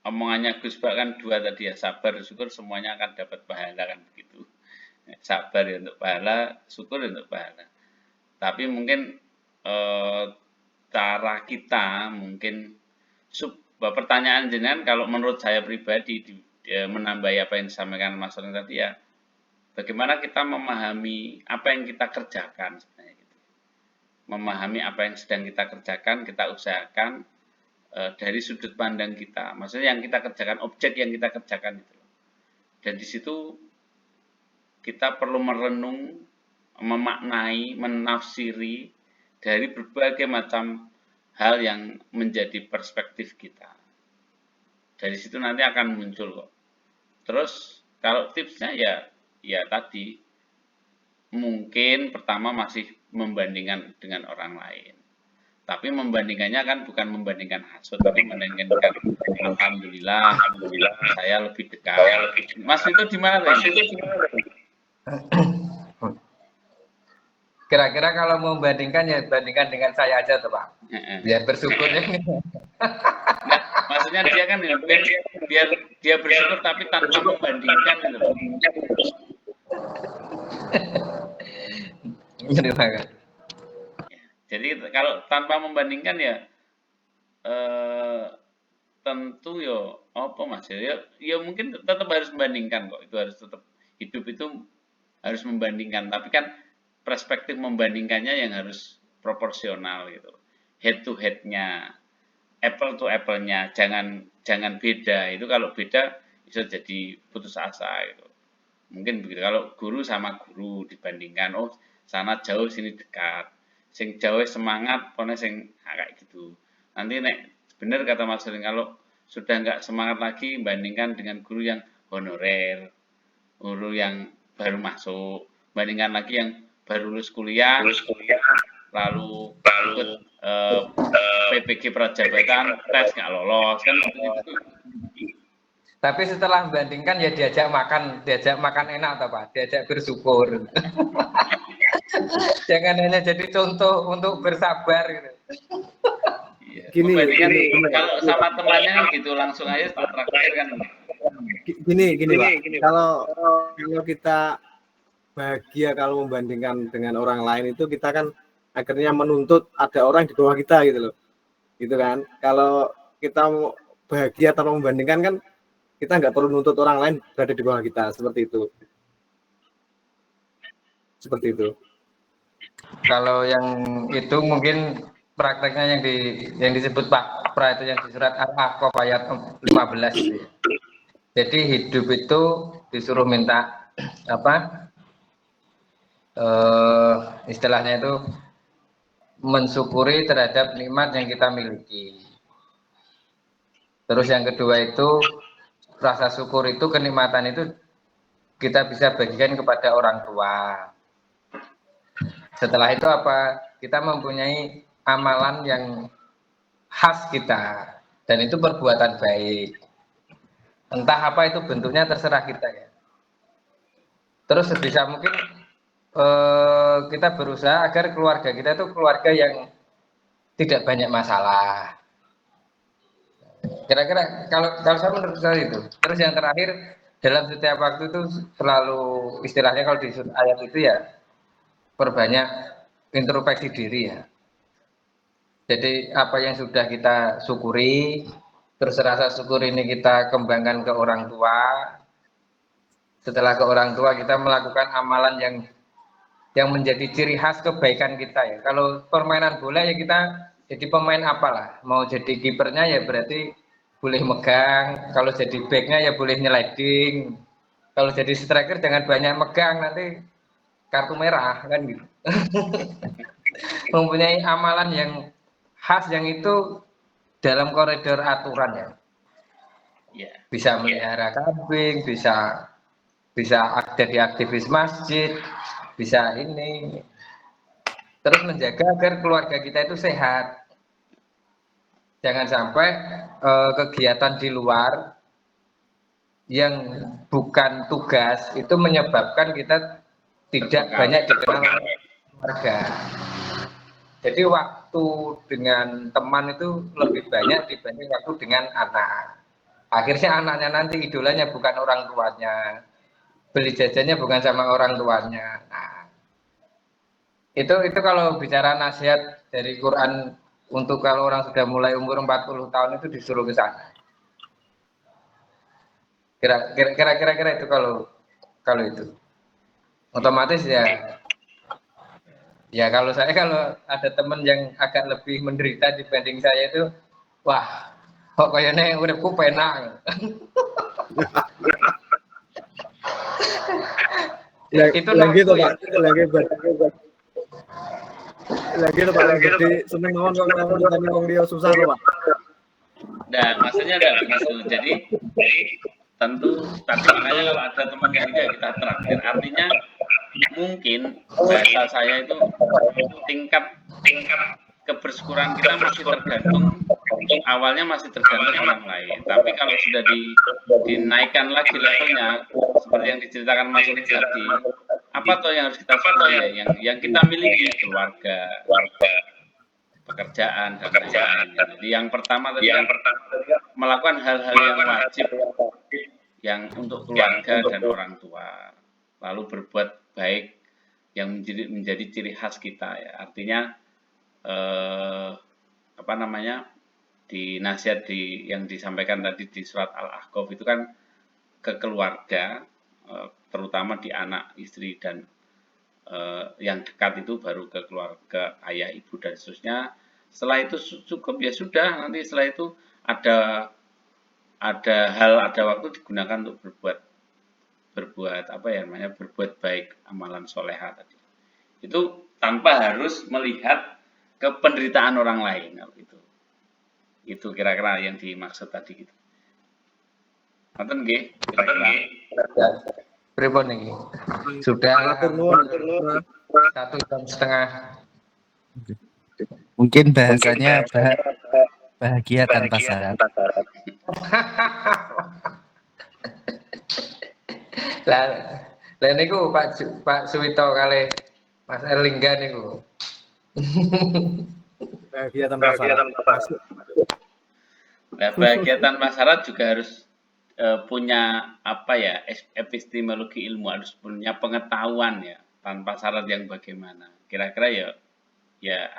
omongannya Gus Bak kan 2 tadi ya, sabar, syukur, semuanya akan dapat pahala kan begitu. Sabar ya untuk pahala, syukur untuk pahala. Tapi mungkin cara kita mungkin pertanyaan jenengan kalau menurut saya pribadi menambahi apa yang disampaikan Mas Ronin tadi ya, bagaimana kita memahami apa yang kita kerjakan sebenarnya gitu. Memahami apa yang sedang kita kerjakan, kita usahakan dari sudut pandang kita, maksudnya yang kita kerjakan, objek yang kita kerjakan itu. Dan di situ kita perlu merenung, memaknai, menafsiri dari berbagai macam hal yang menjadi perspektif kita. Dari situ nanti akan muncul kok. Terus kalau tipsnya ya tadi mungkin pertama masih membandingkan dengan orang lain. Tapi membandingkannya kan bukan membandingkan hasut, tapi membandingkan alhamdulillah saya lebih dekat. Mas itu di mana tadi? Kira-kira kalau membandingkan ya bandingkan dengan saya aja tuh Pak. Biar bersyukurnya. Nah, maksudnya dia kan biar dia bersyukur tapi tanpa membandingkan gitu. Terima kasih. Jadi kalau tanpa membandingkan ya tentu apa Mas ya mungkin tetap harus membandingkan kok, itu harus tetap, hidup itu harus membandingkan, tapi kan perspektif membandingkannya yang harus proporsional gitu, head to head-nya, apple to apple-nya, jangan beda. Itu kalau beda bisa jadi putus asa gitu. Mungkin begitu, kalau guru sama guru dibandingkan, oh sana jauh sini dekat, sing jauh semangat, pokoknya sing kayak gitu. Nanti bener kata Mas Ronin, kalau sudah nggak semangat lagi, bandingkan dengan guru yang honorer, guru yang baru masuk, bandingkan lagi yang baru lulus kuliah, lalu ikut PPG Prajabatan, tes nggak lolos kan gitu. Tapi setelah membandingkan ya diajak makan enak atau Pak, diajak bersyukur. Jangan hanya jadi contoh untuk bersabar gitu. Gini, kalau sama temannya gitu langsung aja terakhir kan. Gini Pak. Kalau kita bahagia kalau membandingkan dengan orang lain itu kita kan akhirnya menuntut ada orang di bawah kita gitu loh. Gitu kan. Kalau kita bahagia tanpa membandingkan kan kita nggak perlu nuntut orang lain berada di bawah kita, seperti itu. Seperti itu. Kalau yang itu mungkin prakteknya yang disebut Pak Pra itu yang di surat Al-Ahqaf ayat 15 itu ya. Jadi hidup itu disuruh minta istilahnya itu mensyukuri terhadap nikmat yang kita miliki. Terus yang kedua itu rasa syukur itu, kenikmatan itu kita bisa bagikan kepada orang tua. Setelah itu kita mempunyai amalan yang khas kita, dan itu perbuatan baik. Entah apa itu bentuknya terserah kita ya. Terus sebisa mungkin kita berusaha agar keluarga kita itu keluarga yang tidak banyak masalah. Kira-kira kalau saya menurut saya itu. Terus yang terakhir, dalam setiap waktu itu selalu istilahnya kalau di ayat itu ya perbanyak introspeksi diri ya. Jadi apa yang sudah kita syukuri, terus rasa syukur ini kita kembangkan ke orang tua. Setelah ke orang tua kita melakukan amalan yang menjadi ciri khas kebaikan kita ya. Kalau permainan bola ya kita jadi pemain apalah. Mau jadi kipernya ya berarti boleh megang. Kalau jadi backnya ya boleh nyeliding. Kalau jadi striker jangan banyak megang, nanti kartu merah kan gitu. mempunyai amalan yang khas yang itu dalam koridor aturan ya. Bisa melihara kambing, bisa jadi aktivis masjid, bisa ini. Terus menjaga agar keluarga kita itu sehat. Jangan sampai kegiatan di luar yang bukan tugas itu menyebabkan kita tidak banyak dikenal keluarga. Jadi waktu dengan teman itu lebih banyak dibanding waktu dengan anak. Akhirnya anaknya nanti idolanya bukan orang tuanya, beli jajannya bukan sama orang tuanya. Nah, itu kalau bicara nasihat dari Quran untuk kalau orang sudah mulai umur 40 tahun itu disuruh ke sana. Kira-kira itu kalau itu. Otomatis ya kalau ada teman yang agak lebih menderita dibanding saya itu, wah, kok kayaknya uripku penak. Itu lagi tuh Pak, lagi tuh Pak, jadi seneng banget kalau ngomong wong dia susah tuh Pak. Nah, maksudnya ada begitu. Jadi tentu tadi makanya kalau ada teman yang juga kita traktir, artinya mungkin bahasa saya itu tingkat kebersyukuran kita masih tergantung, awalnya masih tergantung orang lain, tapi kalau sudah dinaikkan lagi levelnya seperti yang diceritakan Mas Uli tadi, apa tuh yang harus kita syukuri, yang kita miliki, keluarga, pekerjaan dan lain-lain. Jadi yang pertama tadi melakukan hal-hal yang wajib yang untuk keluarga dan orang tua, lalu berbuat baik yang menjadi ciri khas kita ya. Artinya di nasihat yang disampaikan tadi di surat Al-Ahqaf itu kan ke keluarga, terutama di anak, istri dan yang dekat itu baru ke keluarga, ayah, ibu dan seterusnya. Setelah itu cukup ya sudah, nanti setelah itu ada waktu digunakan untuk berbuat baik, amalan soleha tadi. Itu tanpa harus melihat ke penderitaan orang lain. Itu kira-kira yang dimaksud tadi gitu. Nonton nggih, kira-kira. Pripun niki? Sudah 1,5 jam. Mungkin bahasanya bahagia tanpa syarat. Lah niku Pak Suwito kali Mas Erlingga niku. Bahagia tanpa syarat. Nah, bahagia tanpa syarat juga harus punya epistemologi ilmu, harus punya pengetahuan ya tanpa syarat yang bagaimana. Kira-kira ya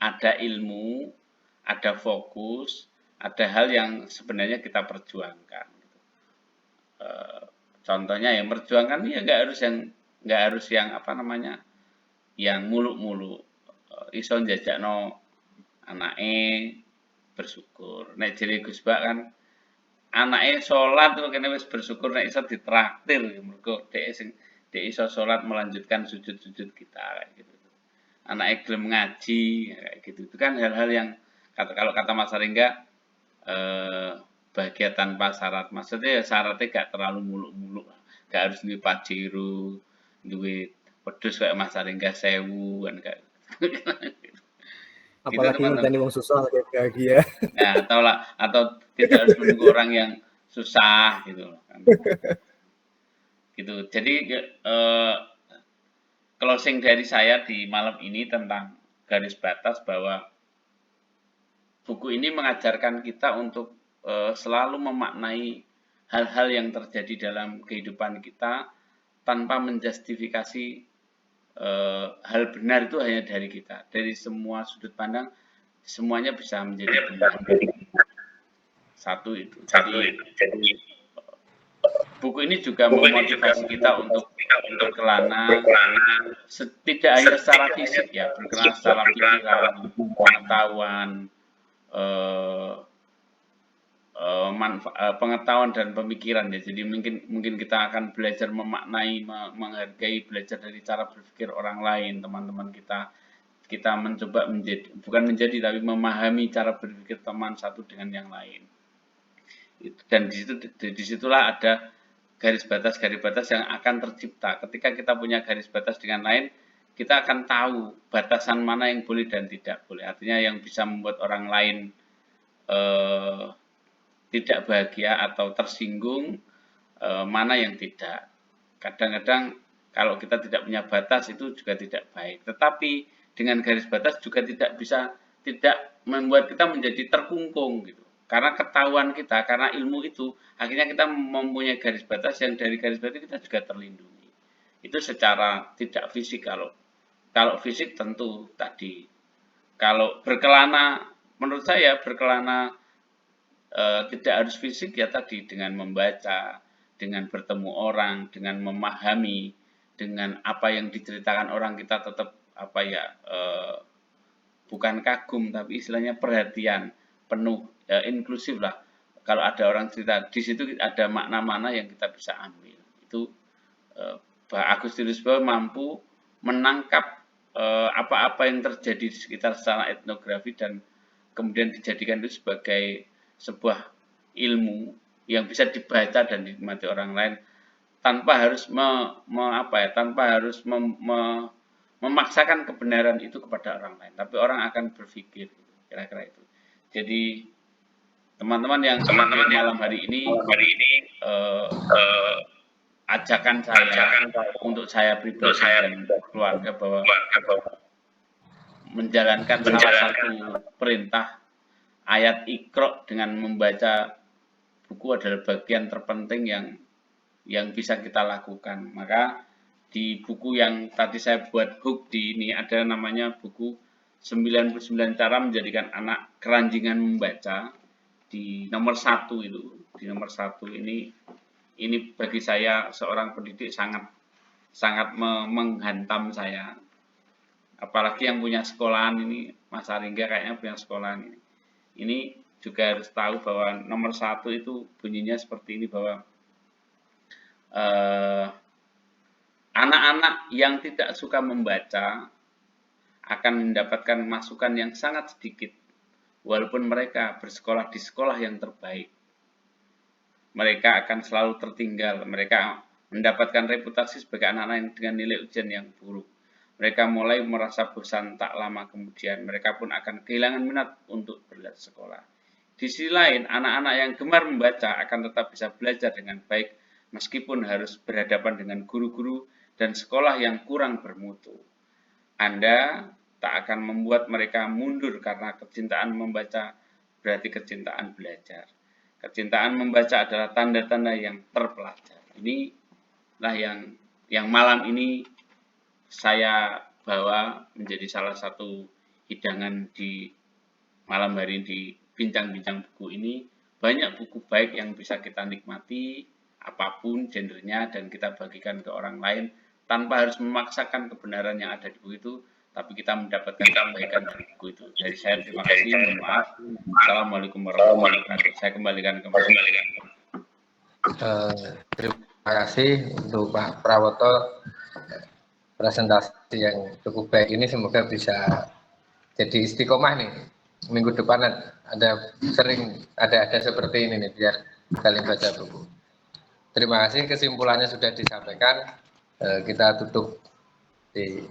ada ilmu, ada fokus, ada hal yang sebenarnya kita perjuangkan. Contohnya yang perjuangkan ya nggak harus yang yang muluk-muluk. Iso njajakno anake bersyukur. Nek jere Gus Bak kan anake salat kok kene wis bersyukur nek iso ditraktir mergo dhek iso salat melanjutkan sujud-sujud kita kayak gitu. Anake gelem ngaji kayak gitu. Itu kan hal-hal yang kalau kata Mas Aringga bahagia tanpa syarat. Maksudnya ya syaratnya gak terlalu muluk-muluk. Gak harus duwe pajero, duwe wedhus kayak Mas Aringga 1000 kan kayak. Apalagi ngenteni wong susah kayak bahagia. Nah, atau tidak harus menunggu orang yang susah gitu kan. Gitu. Jadi closing dari saya di malam ini tentang garis batas bahwa buku ini mengajarkan kita untuk selalu memaknai hal-hal yang terjadi dalam kehidupan kita tanpa menjustifikasi hal benar itu hanya dari kita, dari semua sudut pandang, semuanya bisa menjadi benar. Satu itu. Jadi buku ini juga memotivasi kita untuk berkelana, tidak hanya secara fisik ya, berkelana secara pikiran, pengetahuan, pengetahuan dan pemikiran ya. Jadi mungkin kita akan belajar memaknai, menghargai, belajar dari cara berpikir orang lain, teman-teman kita mencoba menjadi tapi memahami cara berpikir teman satu dengan yang lain. Dan disitulah ada garis batas yang akan tercipta. Ketika kita punya garis batas dengan lain, kita akan tahu batasan mana yang boleh dan tidak boleh. Artinya yang bisa membuat orang lain tidak bahagia atau tersinggung, mana yang tidak. Kadang-kadang kalau kita tidak punya batas itu juga tidak baik. Tetapi dengan garis batas juga tidak membuat kita menjadi terkungkung gitu. Karena ketahuan kita, karena ilmu itu, akhirnya kita mempunyai garis batas yang dari garis batas kita juga terlindungi. Itu secara tidak fisik. Kalau fisik tentu tadi. Kalau berkelana, menurut saya berkelana tidak harus fisik ya tadi, dengan membaca, dengan bertemu orang, dengan memahami, dengan apa yang diceritakan orang kita tetap bukan kagum tapi istilahnya perhatian penuh, inklusif lah. Kalau ada orang cerita di situ ada makna-makna yang kita bisa ambil. Itu Pak Agustinus Wibowo mampu menangkap apa-apa yang terjadi di sekitar secara etnografi dan kemudian dijadikan itu sebagai sebuah ilmu yang bisa dibaca dan dinikmati orang lain tanpa harus memaksakan kebenaran itu kepada orang lain, tapi orang akan berpikir, kira-kira itu. Jadi teman-teman yang malam hari ini ajakan saya untuk saya pribadi dan keluarga bahwa menjalankan salah satu perintah ayat Iqra dengan membaca buku adalah bagian terpenting yang bisa kita lakukan. Maka di buku yang tadi saya buat hook di ini ada namanya buku 99 cara menjadikan anak keranjingan membaca, di nomor 1 itu. Di nomor 1 ini bagi saya seorang pendidik sangat menghantam saya. Apalagi yang punya sekolahan ini, Mas Aringga kayaknya punya sekolahan ini. Ini juga harus tahu bahwa nomor 1 itu bunyinya seperti ini, bahwa anak-anak yang tidak suka membaca akan mendapatkan masukan yang sangat sedikit, walaupun mereka bersekolah di sekolah yang terbaik. Mereka akan selalu tertinggal, mereka mendapatkan reputasi sebagai anak-anak yang dengan nilai ujian yang buruk. Mereka mulai merasa bosan tak lama kemudian, mereka pun akan kehilangan minat untuk belajar sekolah. Di sisi lain, anak-anak yang gemar membaca akan tetap bisa belajar dengan baik, meskipun harus berhadapan dengan guru-guru dan sekolah yang kurang bermutu. Anda tak akan membuat mereka mundur karena kecintaan membaca berarti kecintaan belajar. Kecintaan membaca adalah tanda-tanda yang terpelajar. Inilah yang malam ini saya bawa menjadi salah satu hidangan di malam hari di bincang-bincang buku ini. Banyak buku baik yang bisa kita nikmati, apapun genrenya, dan kita bagikan ke orang lain tanpa harus memaksakan kebenaran yang ada di buku itu, tapi kita mendapatkan kebaikan dari buku itu. Dari saya terima kasih, mohon maaf. Assalamualaikum warahmatullahi wabarakatuh. Saya kembalikan ke Mas. Terima kasih untuk Pak Prawoto, presentasi yang cukup baik ini, semoga bisa jadi istiqomah nih. Minggu depan ada seperti ini nih, biar saling baca buku. Terima kasih, kesimpulannya sudah disampaikan. Kita tutup di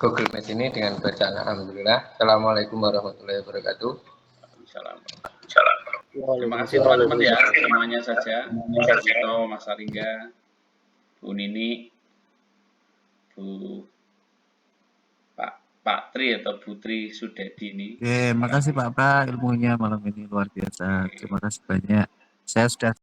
Google Meet ini dengan bacaan alhamdulillah. Assalamualaikum warahmatullahi wabarakatuh. Terima kasih teman-teman ya, semuanya saja. Mas Sito, Mas Aringga, Bu Nini, Pak Tri atau Putri Sudadi ini. Oke, makasih Pak Pra, ilmunya malam ini luar biasa. Terima kasih banyak. Saya sudah